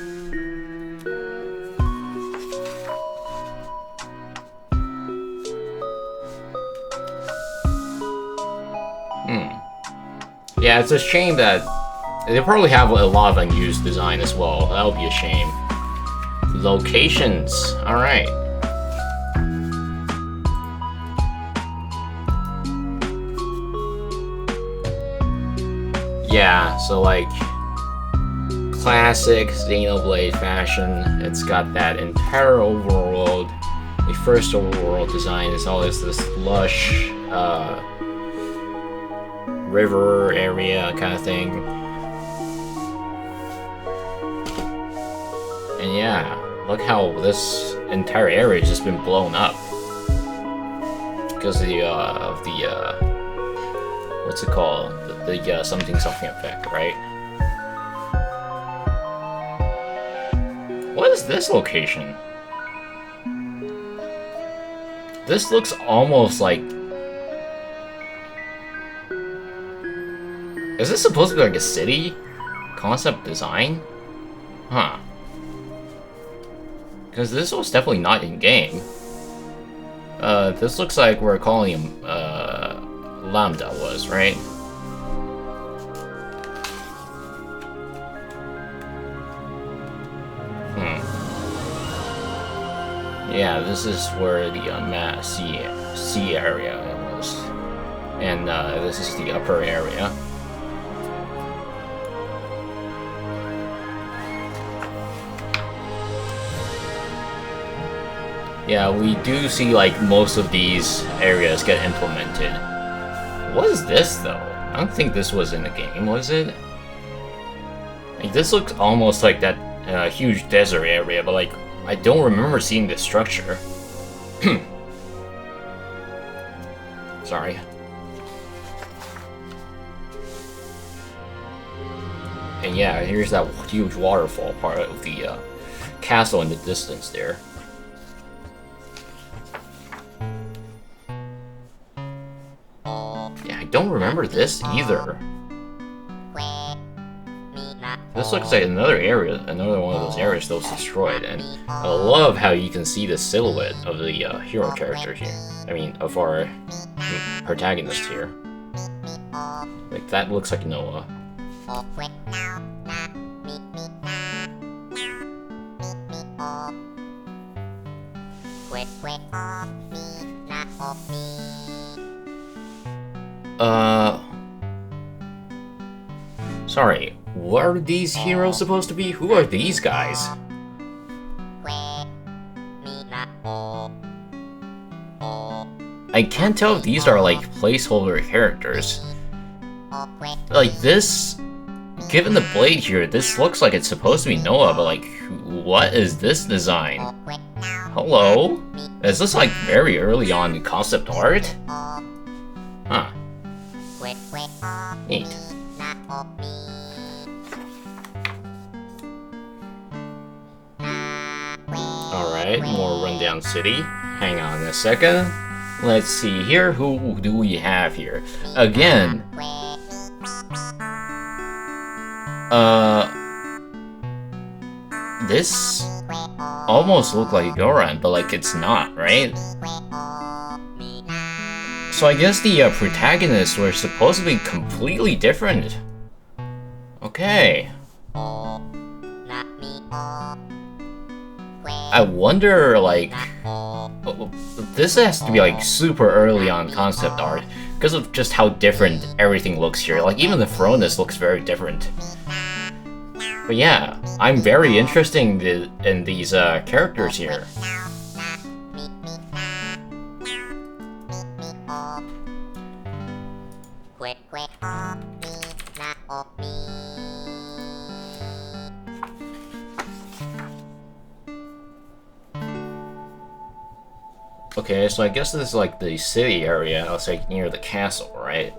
Yeah, it's a shame that they probably have a lot of unused design as well. That would be a shame. Locations. Alright. Yeah, so like classic Xenoblade fashion. It's got that entire overworld. The first overworld design is always this lush river area kind of thing. And yeah, look how this entire area has just been blown up because of the what's it called? The something effect, right? What is this location? This looks almost like... Is this supposed to be like a city? Concept design? Huh. Because this was definitely not in-game. This looks like where calling Lambda was, right? Yeah, this is where the sea area was. And this is the upper area. Yeah, we do see like most of these areas get implemented. What is this though? I don't think this was in the game, was it? Like, this looks almost like that huge desert area, but like I don't remember seeing this structure. Sorry. And yeah, here's that huge waterfall part of the castle in the distance there. Yeah, I don't remember this either. This looks like another area, another one of those areas that was destroyed, and I love how you can see the silhouette of the hero character here. I mean, of our protagonist here. Like, that looks like Noah. Sorry, what are these heroes supposed to be? Who are these guys? I can't tell if these are like placeholder characters. Like this, given the blade here, this looks like it's supposed to be Noah, but like, what is this design? Hello? Is this like very early on concept art? Huh. Neat. Alright, more rundown city. Hang on a second. Let's see here, who do we have here? Again. This almost looked like Goran, but like it's not, right? So I guess the protagonists were supposed to be completely different. Okay. I wonder, like, this has to be like super early on concept art because of just how different everything looks here. Like even the Thronus looks very different. But yeah, I'm very interested in these characters here. Okay, so I guess this is like the city area, it's like near the castle, right?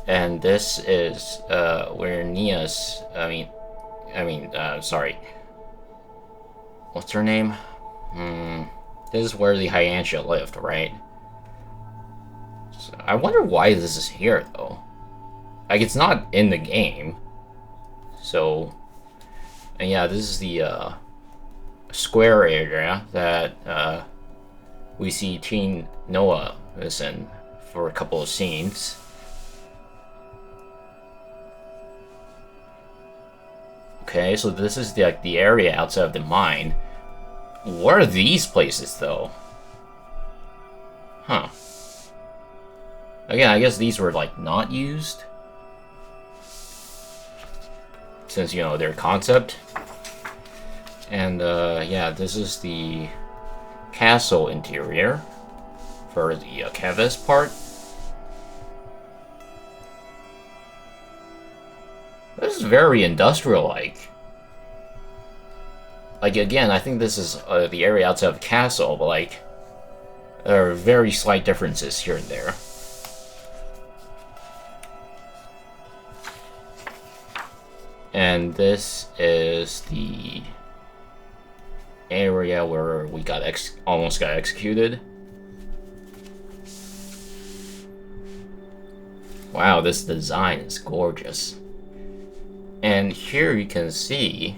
And this is where Nia's, sorry. What's her name? This is where the Hyantia lived, right? So I wonder why this is here, though. Like, it's not in the game. So, and yeah, this is the square area that we see Teen Noah is in for a couple of scenes. Okay, so this is the area outside of the mine. What are these places, though? Huh. Again, I guess these were, like, not used. Since, you know, their concept. And, yeah, this is the castle interior for the Kevis part. This is very industrial-like. Like, again, I think this is the area outside of the castle, but, like, there are very slight differences here and there. And this is the area where we got almost got executed. Wow, this design is gorgeous. And here you can see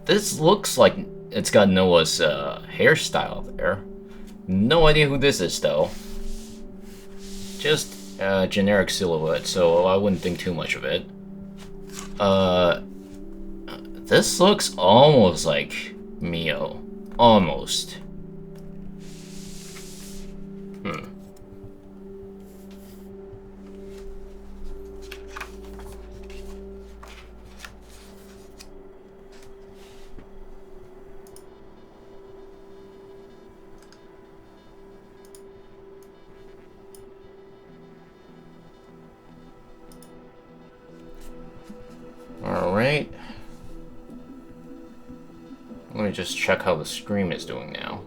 this looks like it's got Noah's hairstyle there. No idea who this is though. Just a generic silhouette, so I wouldn't think too much of it. This looks almost like Mio. Almost. Alright. Let me just check how the stream is doing now.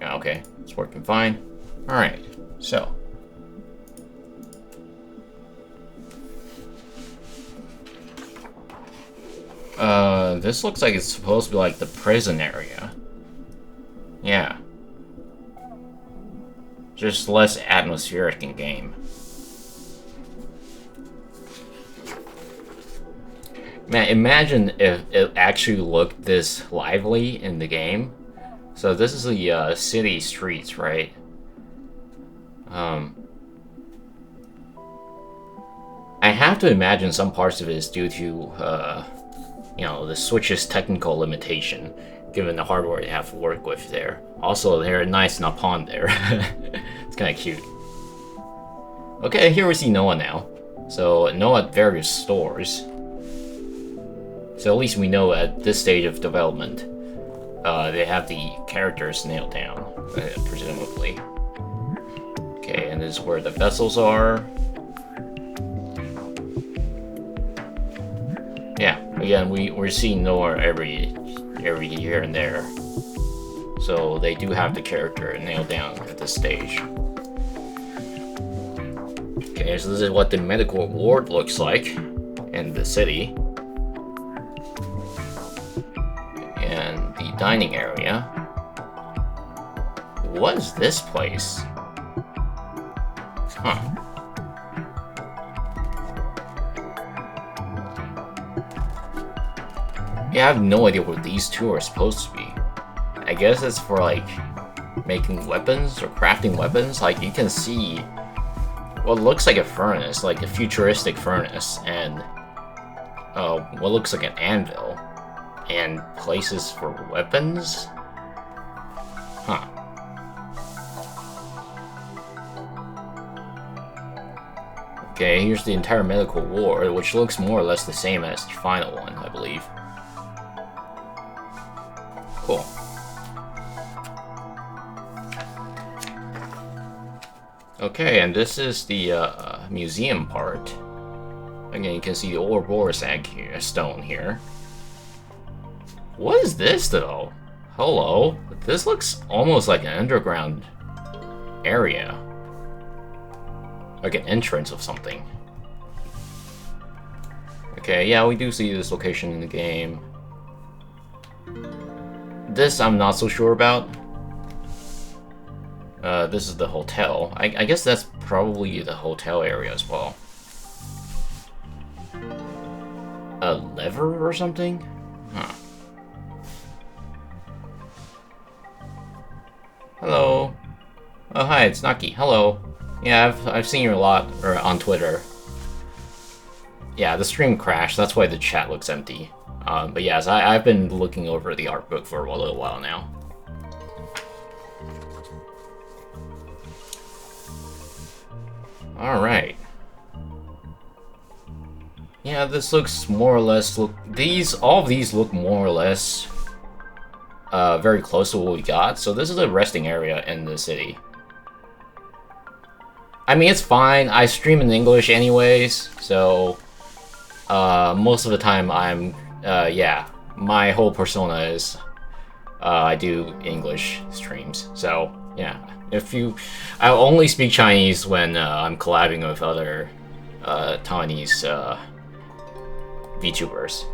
Yeah, okay. It's working fine. Alright, so. This looks like it's supposed to be like the prison area. Yeah. Just less atmospheric in game. Man, imagine if it actually looked this lively in the game. So this is the city streets, right? I have to imagine some parts of it is due to, you know, the Switch's technical limitation, given the hardware they have to work with there. Also, they're nice in a pond there. It's kind of cute. Okay, here we see Noah now. So, Noah at various stores. So at least we know at this stage of development, they have the characters nailed down, presumably. Okay, and this is where the vessels are. Yeah, again, we're seeing Noah every here and there. So they do have the character nailed down at this stage. Okay, so this is what the medical ward looks like in the city. And the dining area. What is this place? Huh. Yeah, I have no idea what these two are supposed to be. I guess it's for, like, making weapons or crafting weapons. Like, you can see what looks like a furnace, like a futuristic furnace, and what looks like an anvil, and places for weapons? Huh. Okay, here's the entire medical ward, which looks more or less the same as the final one, I believe. Cool. Okay, and this is the museum part. Again, you can see the Ouroboros egg here, stone here. What is this, though? Hello? This looks almost like an underground area. Like an entrance of something. Okay, yeah, we do see this location in the game. This I'm not so sure about. This is the hotel. I guess that's probably the hotel area as well. A lever or something? Huh. Hello. Oh, hi, it's Naki. Hello. Yeah, I've seen you a lot on Twitter. Yeah, the stream crashed. That's why the chat looks empty. But yes, I've been looking over the art book for a little while now. Alright. Yeah, this looks more or less all of these look more or less very close to what we got. So this is a resting area in the city. I mean, it's fine. I stream in English anyways, so most of the time I'm yeah, my whole persona is I do English streams. So yeah, I only speak Chinese when I'm collabing with other Taiwanese VTubers.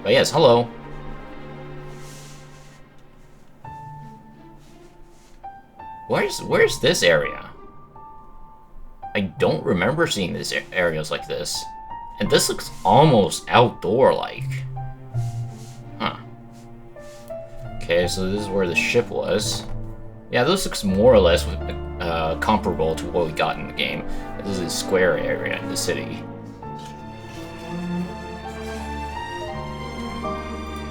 But yes, hello. Where's this area? I don't remember seeing these areas like this. And this looks almost outdoor-like. Huh. Okay, so this is where the ship was. Yeah, this looks more or less comparable to what we got in the game. This is a square area in the city.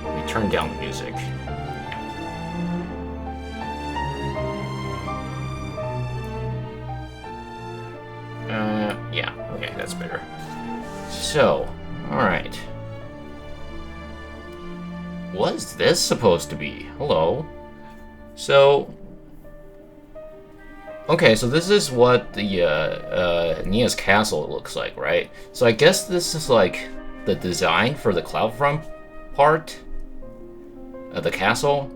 Let me turn down the music. Yeah, okay, that's better. So, alright. What is this supposed to be? Hello? So... Okay, so this is what the, Nia's castle looks like, right? So I guess this is, like, the design for the cloud front part of the castle.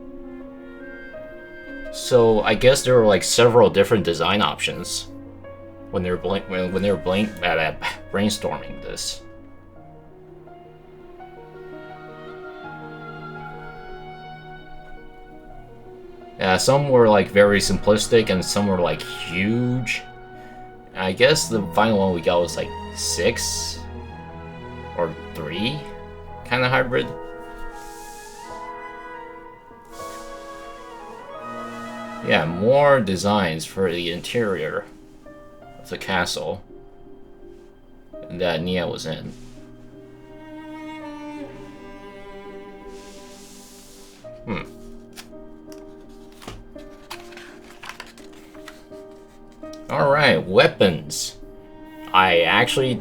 So I guess there were, like, several different design options when they were brainstorming this. Yeah, some were like very simplistic and some were like huge. I guess the final one we got was like 6 or 3 kind of hybrid. Yeah, more designs for the interior of the castle that Nia was in. Alright, weapons. I actually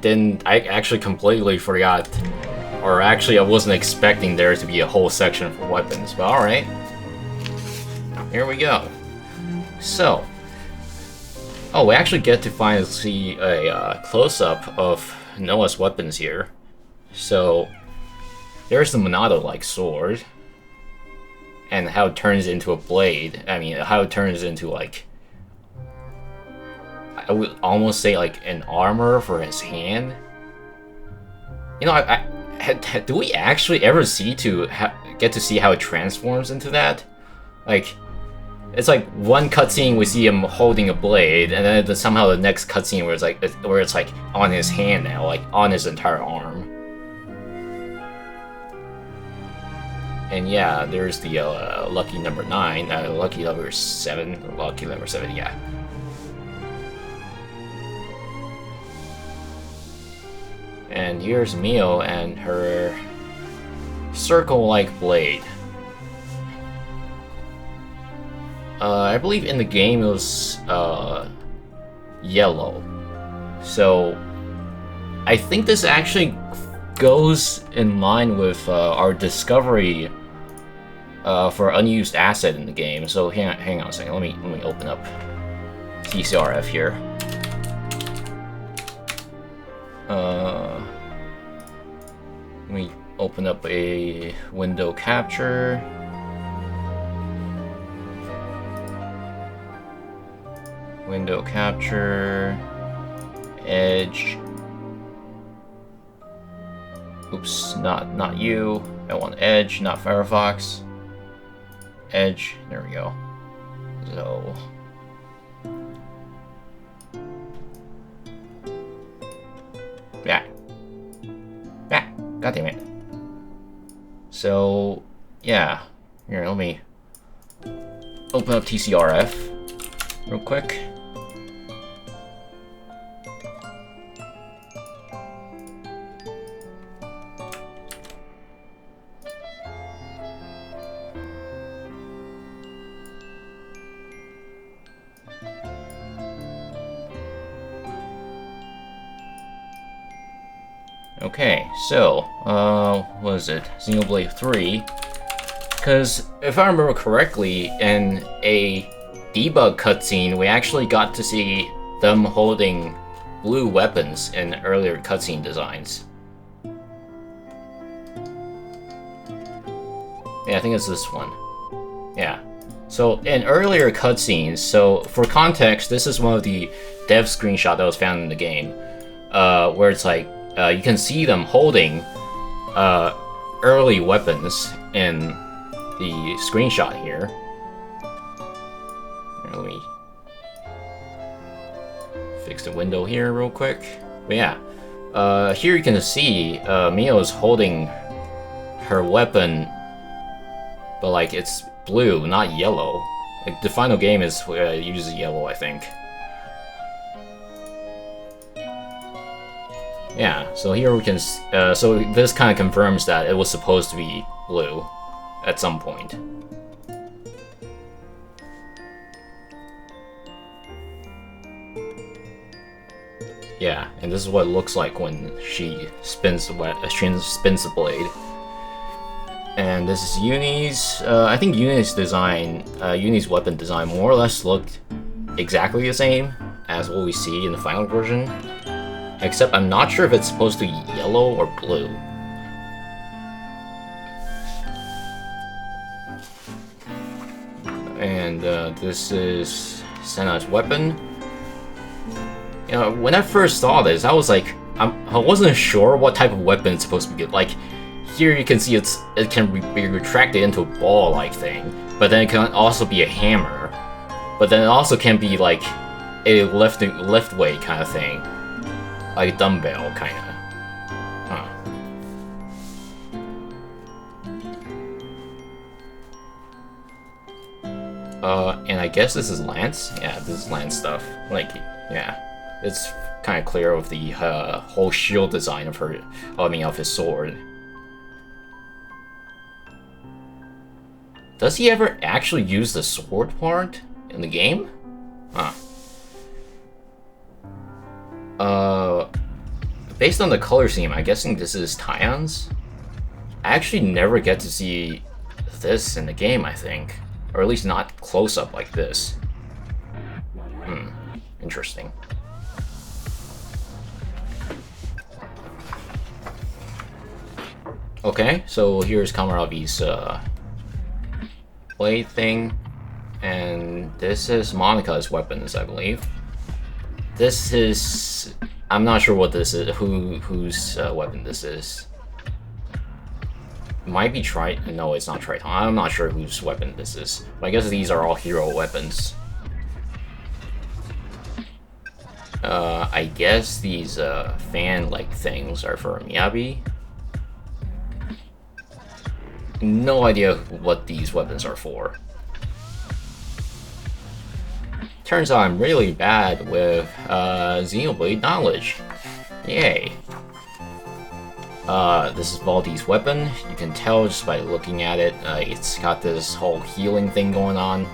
completely forgot, or actually I wasn't expecting there to be a whole section for weapons, but alright. Here we go. So, we actually get to finally see a close-up of Noah's weapons here. So, there's the Monado-like sword, and how it turns into a blade. I mean, how it turns into, like, I would almost say, like, an armor for his hand. You know, do we actually ever get to see how it transforms into that? Like, it's like one cutscene we see him holding a blade, and then somehow the next cutscene where it's like on his hand now, like on his entire arm. And yeah, there's the lucky number 9, lucky number 7, yeah. And here's Mio and her circle-like blade. I believe in the game it was yellow. So I think this actually goes in line with our discovery for unused asset in the game. So hang on a second. Let me open up TCRF here. Let me open up a window capture. Window capture, edge. Oops, not you. I want edge, not Firefox. Edge. There we go. So. Yeah. Yeah. God damn it. So, yeah. Here, let me open up TCRF real quick. Okay, so, what is it? Xenoblade 3. Because, if I remember correctly, in a debug cutscene, we actually got to see them holding blue weapons in earlier cutscene designs. Yeah, I think it's this one. Yeah. So, in earlier cutscenes, so for context, this is one of the dev screenshots that was found in the game, where it's like, you can see them holding early weapons in the screenshot here. Let me fix the window here real quick. But yeah, here you can see Mio is holding her weapon, but like it's blue, not yellow. Like the final game is uses yellow, I think. Yeah, so here we can, so this kind of confirms that it was supposed to be blue at some point. Yeah, and this is what it looks like when she spins the blade. And this is Uni's, I think Uni's design, Uni's weapon design more or less looked exactly the same as what we see in the final version. Except I'm not sure if it's supposed to be yellow or blue. And this is Senna's weapon. You know, when I first saw this, I was like, I wasn't sure what type of weapon it's supposed to be. Like, here you can see it can be retracted into a ball-like thing, but then it can also be a hammer. But then it also can be like a lift weight kind of thing. Like dumbbell, kinda. Huh. And I guess this is Lance? Yeah, this is Lance stuff. Like, yeah. It's kind of clear with the whole shield design of her, I mean, of his sword. Does he ever actually use the sword part in the game? Huh. Based on the color scheme, I'm guessing this is Tion's. I actually never get to see this in the game, I think. Or at least not close up like this. Interesting. Okay, so here's Kamaravi's blade thing. And this is Monika's weapons, I believe. This is... I'm not sure what this is, whose weapon this is. Might be Triton. No, it's not Triton. I'm not sure whose weapon this is. But I guess these are all hero weapons. I guess these fan-like things are for Miyabi. No idea what these weapons are for. Turns out I'm really bad with Xenoblade knowledge. Yay. This is Valdi's weapon. You can tell just by looking at it. It's got this whole healing thing going on.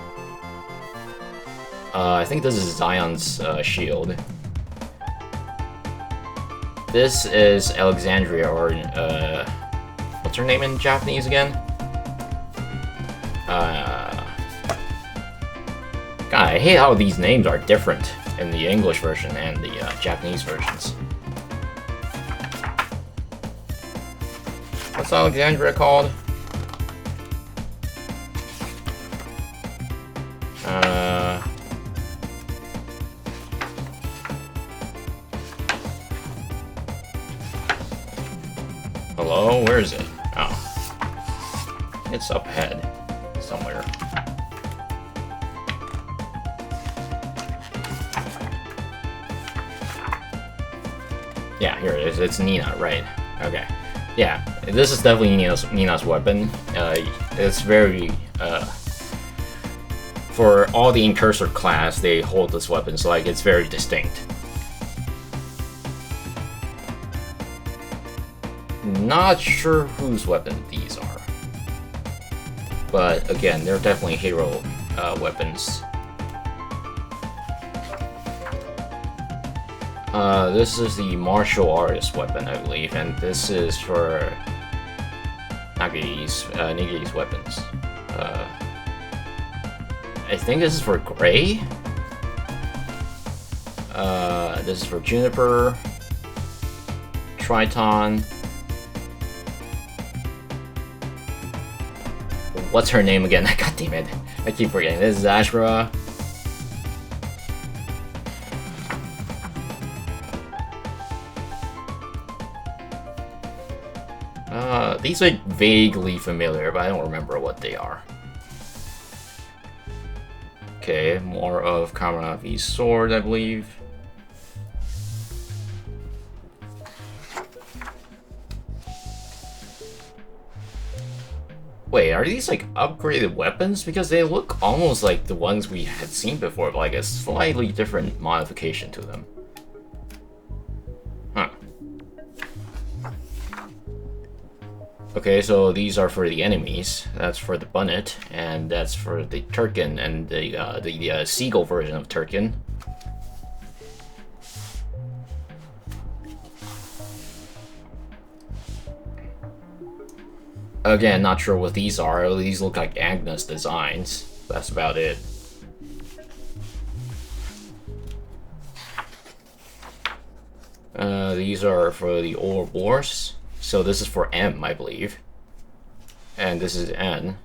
I think this is Zion's shield. This is Alexandria, or what's her name in Japanese again? God, I hate how these names are different in the English version and the Japanese versions. What's Alexandria called? Hello? Where is it? Oh. It's up ahead. Somewhere. Yeah, here it is. It's Nina, right. Okay. Yeah, this is definitely Nina's weapon. It's very... for all the Incursor class, they hold this weapon, so like, it's very distinct. Not sure whose weapon these are. But again, they're definitely hero weapons. This is the martial artist weapon, I believe, and this is for Nagiri's weapons. I think this is for Gray. This is for Juniper, Triton. What's her name again? God damn it. I keep forgetting. This is Ashura. These are vaguely familiar, but I don't remember what they are. Okay, more of Kamaravi's sword, I believe. Wait, are these like upgraded weapons? Because they look almost like the ones we had seen before, but like a slightly different modification to them. Huh. Okay, so these are for the enemies. That's for the Bunnet, and that's for the Turkin and the Seagull version of Turkin. Again, not sure what these are. These look like Agnes designs. That's about it. These are for the Ouroboros. So this is for M, I believe. And this is N.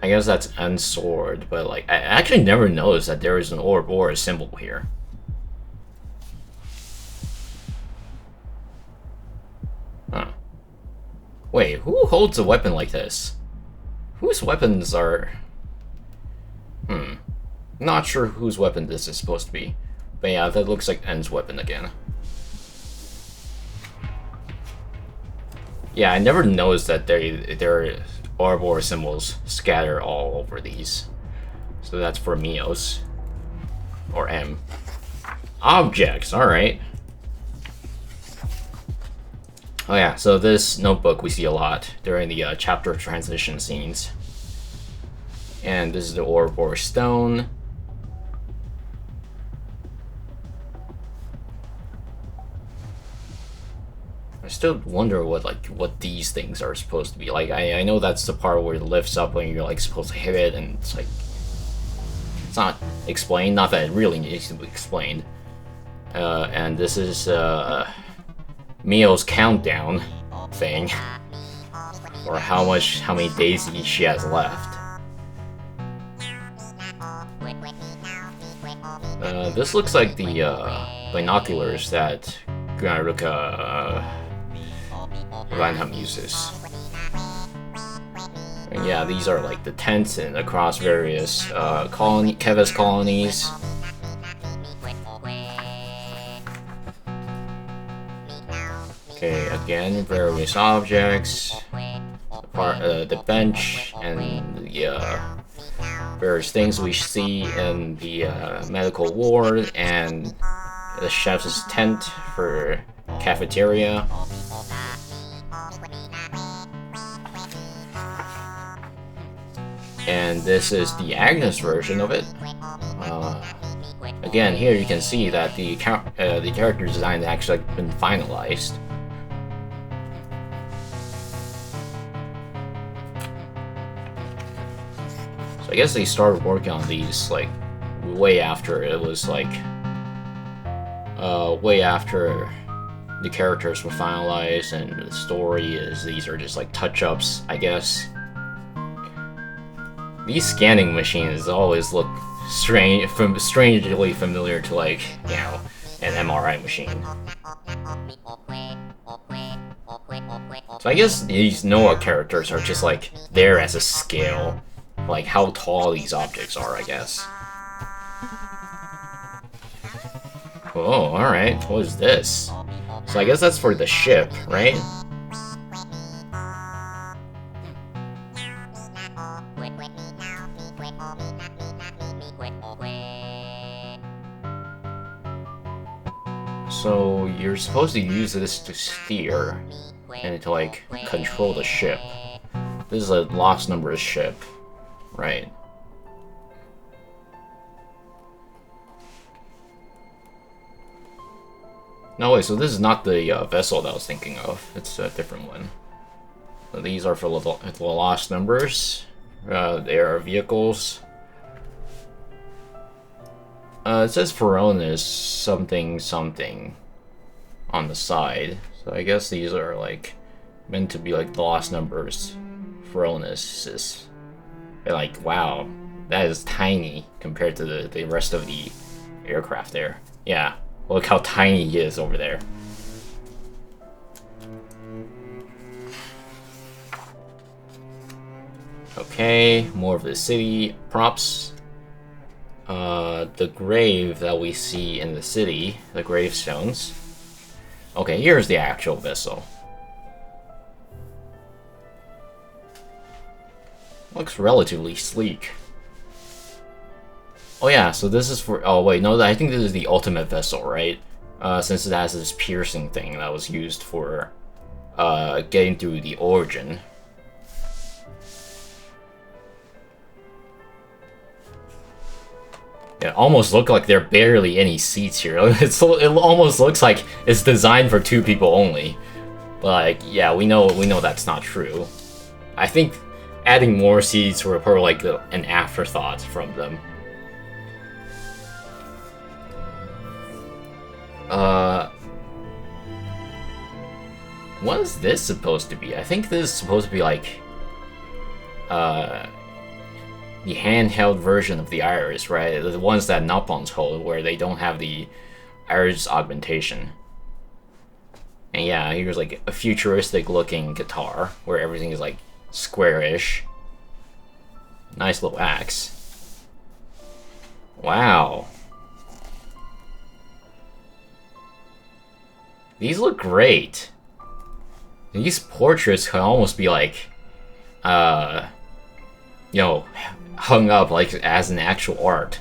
I guess that's N's sword, but like, I actually never noticed that there is an Ouroboros symbol here. Huh. Wait, who holds a weapon like this? Whose weapons are... Not sure whose weapon this is supposed to be. But yeah, that looks like N's weapon again. Yeah, I never noticed that their Ouroboros symbols scattered all over these. So that's for Mios. Or M. Objects, alright. Oh yeah, so this notebook we see a lot during the chapter transition scenes. And this is the Ouroboros stone. I still wonder what these things are supposed to be. Like I know that's the part where it lifts up when you're like supposed to hit it, and it's like it's not explained. Not that it really needs to be explained. And this is Mio's countdown thing, or how many days she has left. This looks like the binoculars that Ganaruka Vanham uses. And yeah, these are like the tents and across various Keves colonies. Okay, again, various objects, the bench, and the various things we see in the medical ward, and the chef's tent for cafeteria. And this is the Agnes version of it. Again, here you can see that the character design has actually been finalized. So I guess they started working on these like way after it was like way after the characters were finalized, and the story is these are just like touch-ups, I guess. These scanning machines always look strangely familiar to, like, you know, an MRI machine. So I guess these Noah characters are just like there as a scale, like how tall these objects are, I guess. Oh, alright, what is this? So I guess that's for the ship, right? So you're supposed to use this to steer and to like control the ship. This is a lost numbers ship, right? No wait, so this is not the vessel that I was thinking of. It's a different one. So these are for the lost numbers. They are vehicles. It says Veronis something something on the side. So I guess these are like meant to be like the lost numbers. Veronis. Like, wow, that is tiny compared to the rest of the aircraft there. Yeah, look how tiny he is over there. Okay, more of the city props. The grave that we see in the city, the gravestones. Okay, here's the actual vessel. Looks relatively sleek. Oh yeah, so this is for... Oh wait, no, I think this is the ultimate vessel, right? Since it has this piercing thing that was used for getting through the origin. It almost look like there are barely any seats here. It almost looks like it's designed for 2 people only. But like, yeah, we know that's not true. I think adding more seats were probably like an afterthought from them. What is this supposed to be? I think this is supposed to be like the handheld version of the iris, right? The ones that Nopons hold, where they don't have the iris augmentation. And yeah, here's like a futuristic looking guitar, where everything is like squarish. Nice little axe. Wow. These look great. These portraits could almost be like you know, hung up like as an actual art.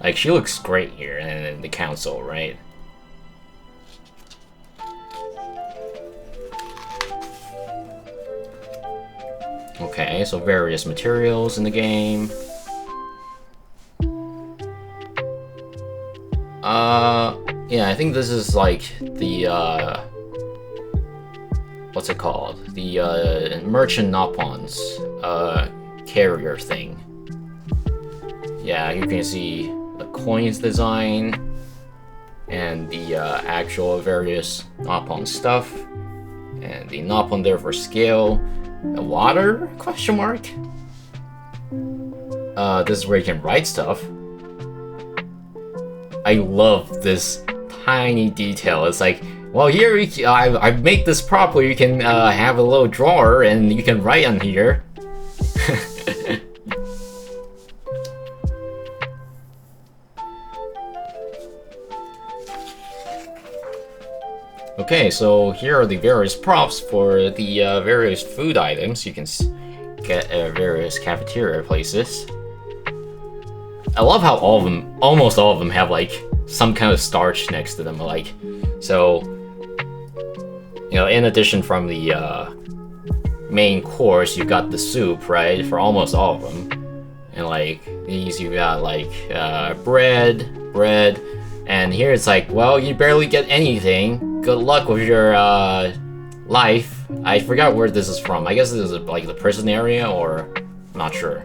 Like she looks great here in the console, right? Okay, so various materials in the game. Yeah, I think this is like the, what's it called? The, Merchant Nopons, carrier thing. Yeah, you can see the coins design, and the, actual various Nopon stuff, and the Nopon there for scale. The water? Question mark? This is where you can write stuff. I love this tiny detail. It's like, well, here I make this properly. You can have a little drawer and you can write on here. Okay, so here are the various props for the various food items you can get at various cafeteria places. I love how almost all of them have like some kind of starch next to them, like, so, you know, in addition from the main course, you've got the soup, right, for almost all of them, and like these you got like bread, and here it's like, well, you barely get anything. Good luck with your life. I forgot where this is from. I guess this is like the prison area, or I'm not sure.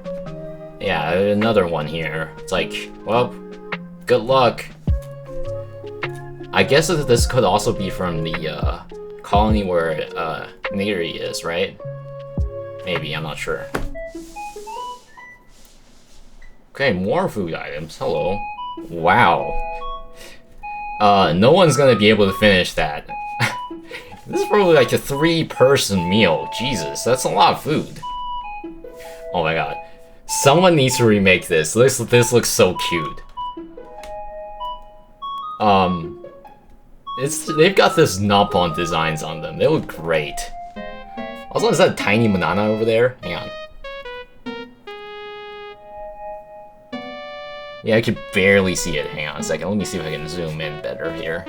Yeah, another one here. It's like, well, good luck. I guess that this could also be from the colony where Neri is, right? Maybe, I'm not sure. Okay, more food items. Hello. Wow. No one's gonna be able to finish that. This is probably like a 3-person meal. Jesus, that's a lot of food. Oh my god. Someone needs to remake this. This looks so cute. They've got this Nopon designs on them. They look great. Also, is that a tiny banana over there? Hang on. Yeah, I can barely see it. Hang on a second. Let me see if I can zoom in better here.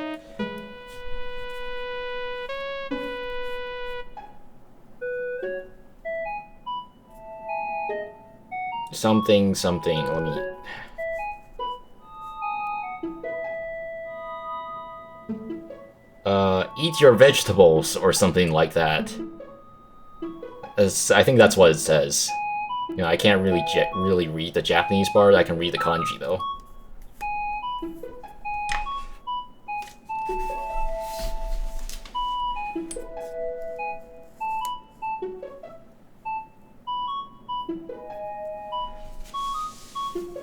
Something, let me... eat your vegetables, or something like that. I think that's what it says. You know, I can't really read the Japanese part. I can read the kanji, though.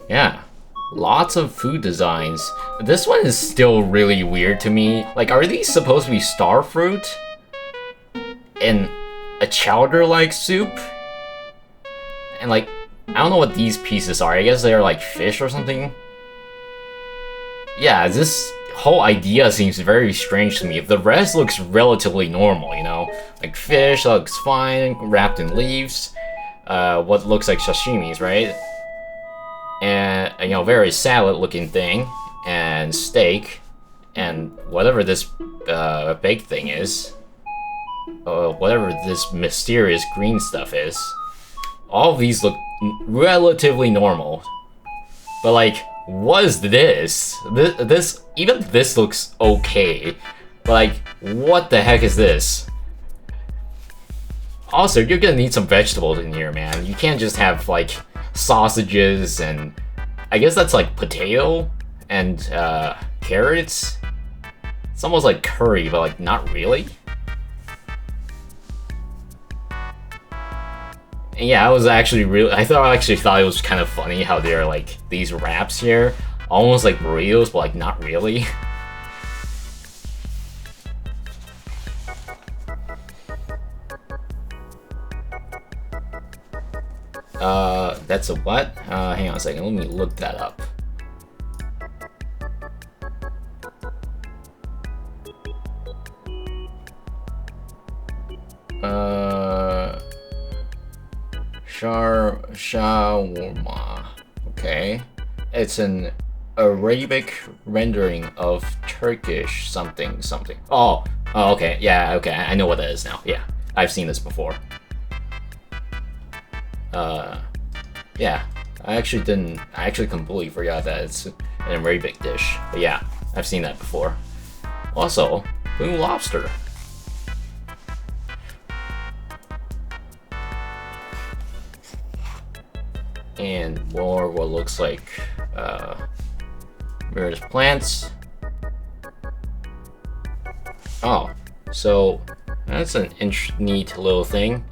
Yeah, lots of food designs. This one is still really weird to me. Like, are these supposed to be star fruit? And a chowder-like soup? And like, I don't know what these pieces are. I guess they're like fish or something? Yeah, this whole idea seems very strange to me. If the rest looks relatively normal, you know? Like fish looks fine, wrapped in leaves. What looks like sashimis, right? And, you know, very salad-looking thing, and steak, and whatever this baked thing is, whatever this mysterious green stuff is. All of these look relatively normal, but like, what is this? Even this looks okay, but like, what the heck is this? Also, you're gonna need some vegetables in here, man. You can't just have like sausages and I guess that's like potato and carrots. It's almost like curry, but like not really. And yeah, I actually thought it was kind of funny how there are like these wraps here, almost like burritos, but like not really. That's a what? Hang on a second, let me look that up. shawarma. Okay. It's an Arabic rendering of Turkish something something. Oh, okay. Yeah, okay. I know what that is now. Yeah, I've seen this before. Yeah. I actually completely forgot that it's an Arabic dish. But yeah, I've seen that before. Also, blue lobster. And more what looks like various plants. Oh, so that's an neat little thing.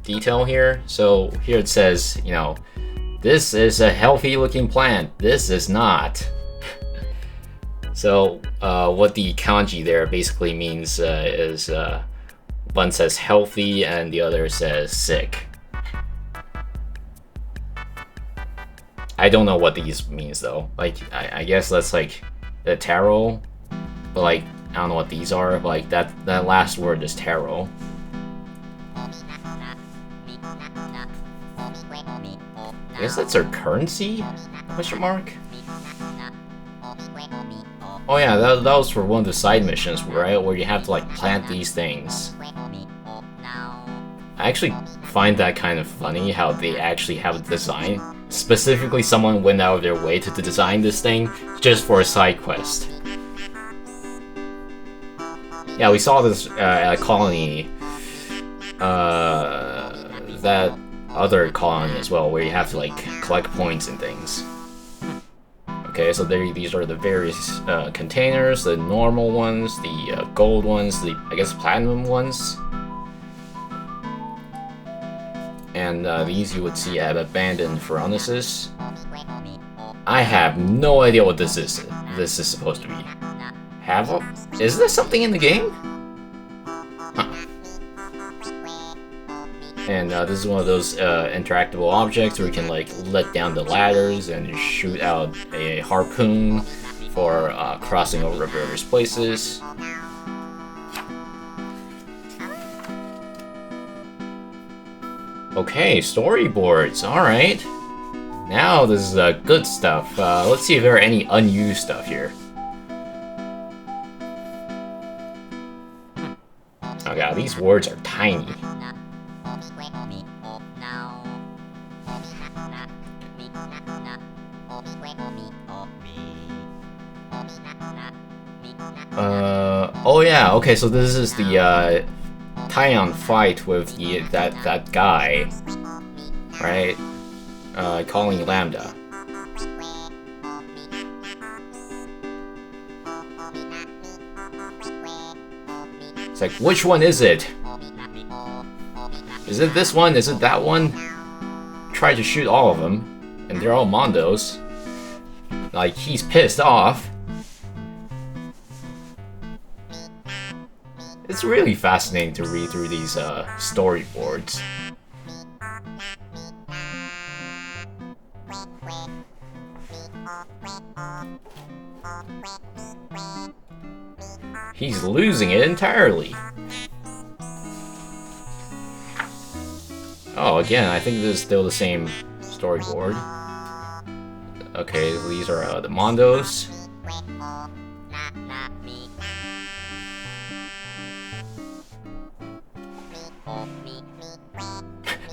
Detail here. So here it says, you know, this is a healthy looking plant. This is not. So what the kanji there basically means is one says healthy and the other says sick. I don't know what these means though. Like I guess that's like the tarot, but like I don't know what these are. But like that last word is tarot. I guess that's their currency? Question mark? Oh yeah, that was for one of the side missions, right? Where you have to like plant these things. I actually find that kind of funny how they actually have a design. Specifically, someone went out of their way to design this thing just for a side quest. Yeah, we saw this at a colony. That other colony as well, where you have to like collect points and things. Okay, so these are the various containers, the normal ones, the gold ones, the I guess platinum ones. And these you would see at abandoned furnaces. I have no idea what this is. This is supposed to be. Is this something in the game? Huh. And this is one of those interactable objects where you can like let down the ladders and shoot out a harpoon for crossing over various places. Okay, storyboards, alright. Now this is good stuff. Let's see if there are any unused stuff here. Oh god, these words are tiny. Oh yeah, okay, so this is the tie-on fight with that guy, right? Calling Lambda. It's like, which one is it? Is it this one? Is it that one? Try to shoot all of them, and they're all Mondos. Like, he's pissed off. It's really fascinating to read through these storyboards. He's losing it entirely. Oh, again, I think this is still the same storyboard. Okay, these are the Mondos.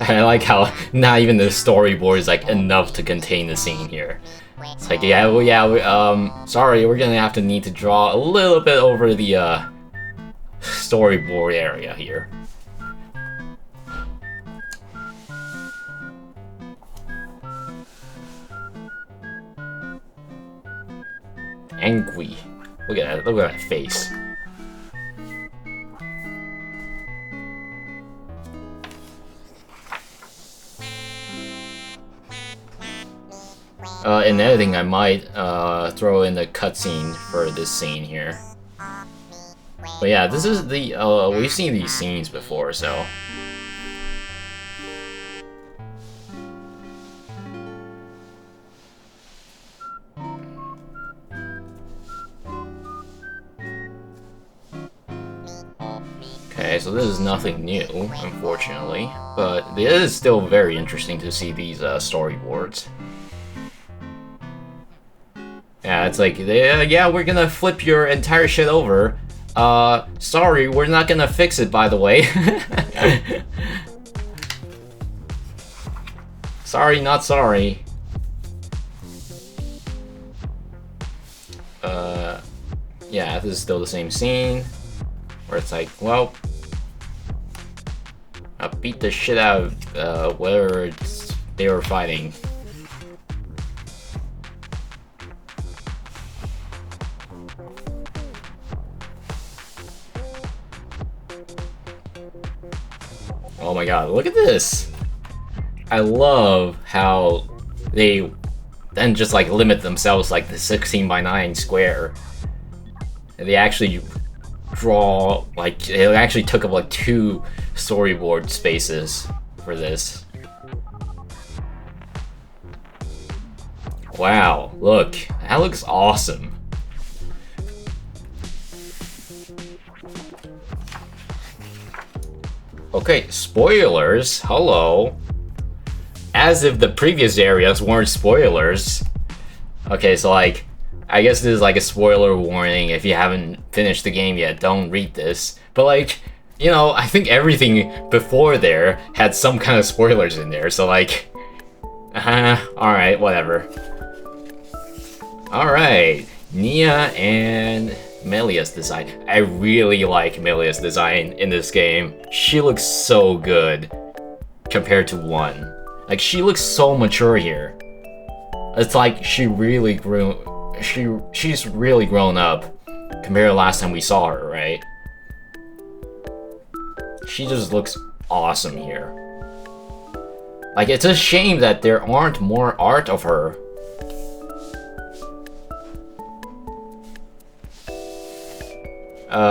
I like how not even the storyboard is like enough to contain the scene here. It's like, yeah, well, sorry, we're gonna have to need to draw a little bit over the storyboard area here. Angry. Look at that face. In editing, I might throw in the cutscene for this scene here. But yeah, this is the we've seen these scenes before, so. Okay, so this is nothing new, unfortunately, but it is still very interesting to see these storyboards. Yeah, it's like, yeah, we're gonna flip your entire shit over. Sorry, we're not gonna fix it, by the way. Sorry, not sorry. Yeah, this is still the same scene. Where it's like, well, I beat the shit out of whatever they were fighting. Oh my god, look at this! I love how they then just like limit themselves like the 16:9 square. And they actually draw, like, it actually took up like 2 storyboard spaces for this. Wow, look, that looks awesome. Okay, spoilers, hello. As if the previous areas weren't spoilers. Okay, so like, I guess this is like a spoiler warning. If you haven't finished the game yet, don't read this. But like, you know, I think everything before there had some kind of spoilers in there, so like, alright, whatever. Alright, Nia and Melia's design. I really like Melia's design in this game. She looks so good compared to 1. Like, she looks so mature here. It's like she really grew. She's really grown up compared to last time we saw her, right? She just looks awesome here. Like, it's a shame that there aren't more art of her.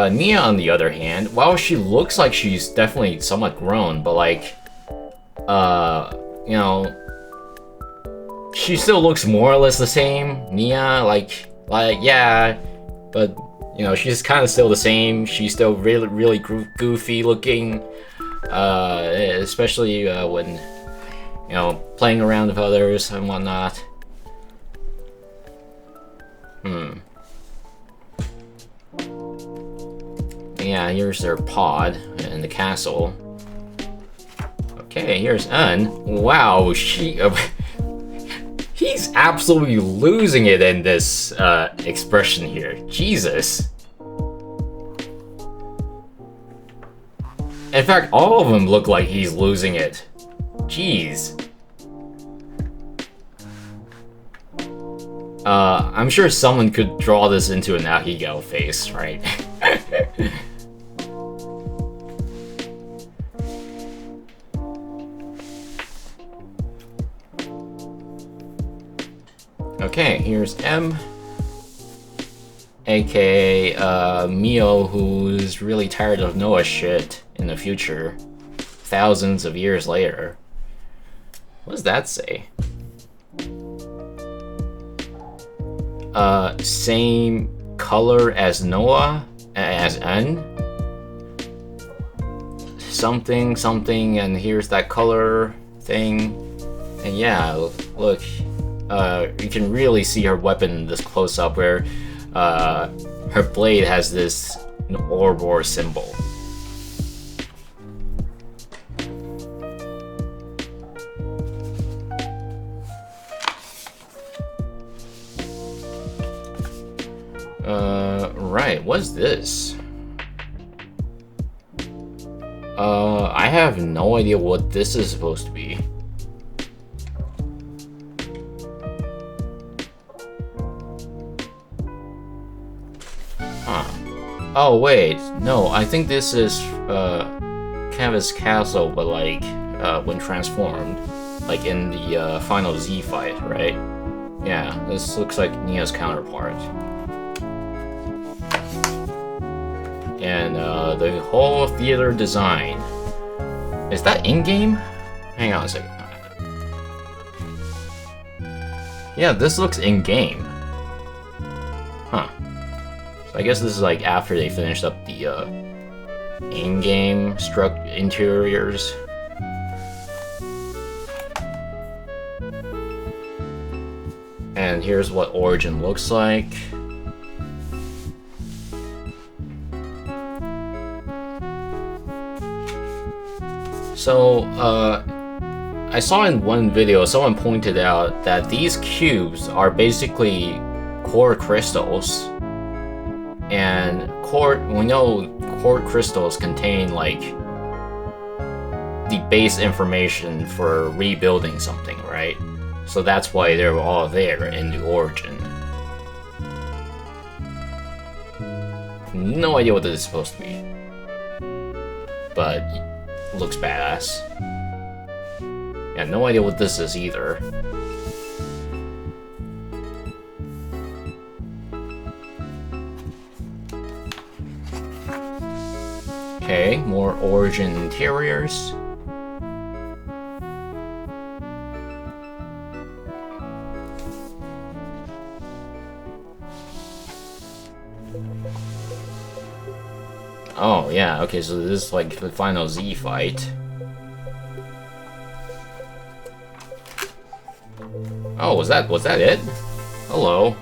Nia, on the other hand, while she looks like she's definitely somewhat grown, but like, you know, she still looks more or less the same. Nia, like yeah, but you know, she's kind of still the same. She's still really goofy looking, especially when, you know, playing around with others and whatnot. Yeah, here's their pod in the castle. Okay, here's Un. Wow, he's absolutely losing it in this expression here. Jesus. In fact, all of them look like he's losing it. Jeez. I'm sure someone could draw this into an Akigao face, right? Okay, here's M, aka Mio, who's really tired of Noah's shit in the future, thousands of years later. What does that say? Same color as Noah, as N? Something, and here's that color thing. And yeah, look. You can really see her weapon this close up, where her blade has this Ouroboros symbol. Right, what's this? I have no idea what this is supposed to be. Oh wait, no, I think this is Canvas Castle, but like when transformed, like in the final Z fight, right? Yeah, this looks like Nia's counterpart. And the whole theater design, is that in-game? Hang on a second. Yeah, this looks in-game. Huh. So I guess this is like after they finished up the in-game interiors. And here's what Origin looks like. So, I saw in one video, someone pointed out that these cubes are basically core crystals. And we know core crystals contain, like, the base information for rebuilding something, right? So that's why they're all there in the Origin. No idea what this is supposed to be. But looks badass. Yeah, no idea what this is either. Okay, more Origin interiors. Oh, yeah, okay, so this is like the final Z fight. Oh, was that it? Hello.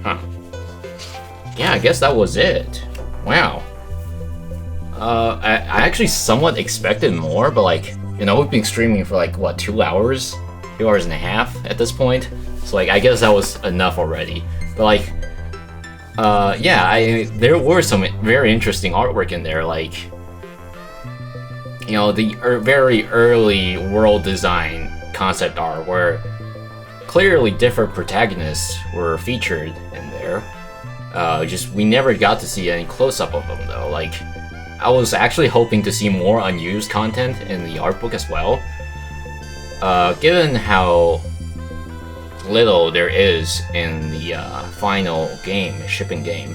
Huh. Yeah, I guess that was it. Wow. I actually somewhat expected more, but like, you know, we've been streaming for like, what, 2 hours? 2 hours and a half at this point? So like, I guess that was enough already. But like, yeah, there were some very interesting artwork in there, like, you know, the very early world design concept art where clearly different protagonists were featured in there. Just, we never got to see any close-up of them though. Like, I was actually hoping to see more unused content in the art book as well. Given how little there is in the final game, shipping game,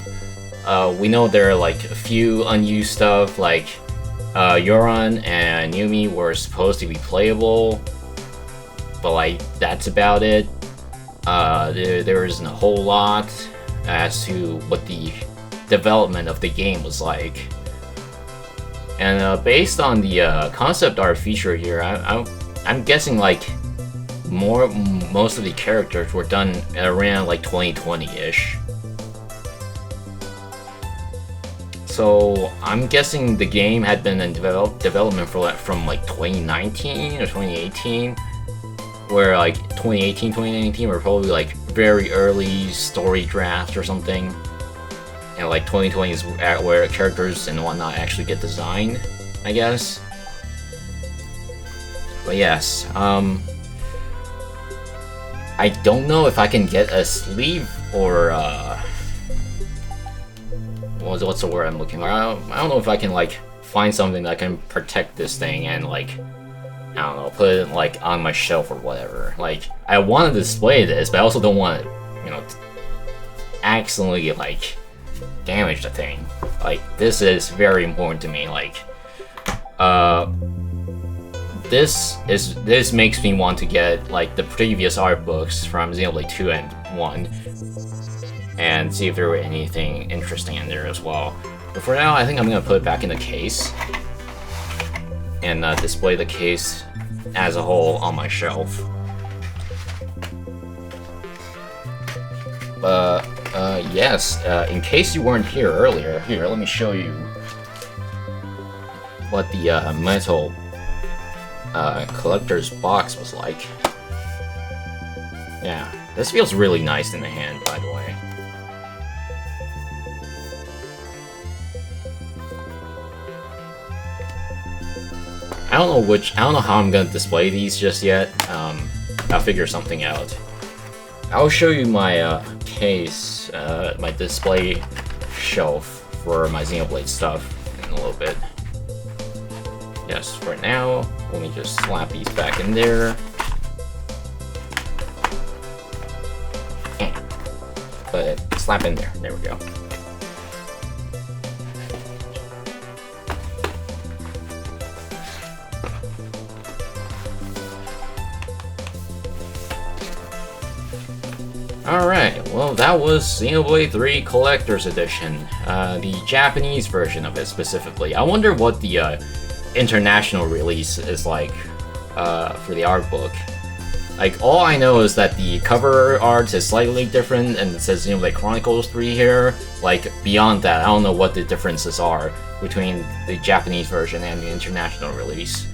we know there are like a few unused stuff, like Euron and Yumi were supposed to be playable, but like that's about it. There isn't a whole lot as to what the development of the game was like. And based on the concept art feature here, I'm guessing like most of the characters were done around like 2020-ish. So I'm guessing the game had been in development for from like 2019 or 2018, where like 2018, 2019 were probably like very early story drafts or something, and like 2020 is where characters and whatnot actually get designed, I guess. But yes, I don't know if I can get a sleeve or what's the word I'm looking for? I don't know if I can like find something that can protect this thing and like, I don't know, put it like on my shelf or whatever. Like, I want to display this, but I also don't want to, you know, accidentally like damage the thing. Like, this is very important to me. Like, this makes me want to get like the previous art books from Xenoblade 2 and 1 and see if there were anything interesting in there as well. But for now, I think I'm gonna put it back in the case and display the case as a whole on my shelf. Yes, in case you weren't here earlier, here, let me show you what the metal collector's box was like. Yeah, this feels really nice in the hand, by the way. I don't know how I'm gonna display these just yet. I'll figure something out. I'll show you my case, my display shelf for my Xenoblade stuff in a little bit. Yes, for now, let me just slap these back in there. But slap in there. There we go. Alright, well that was Xenoblade 3 Collector's Edition, the Japanese version of it specifically. I wonder what the international release is like for the art book. Like, all I know is that the cover art is slightly different and it says Xenoblade Chronicles 3 here. Like, beyond that, I don't know what the differences are between the Japanese version and the international release.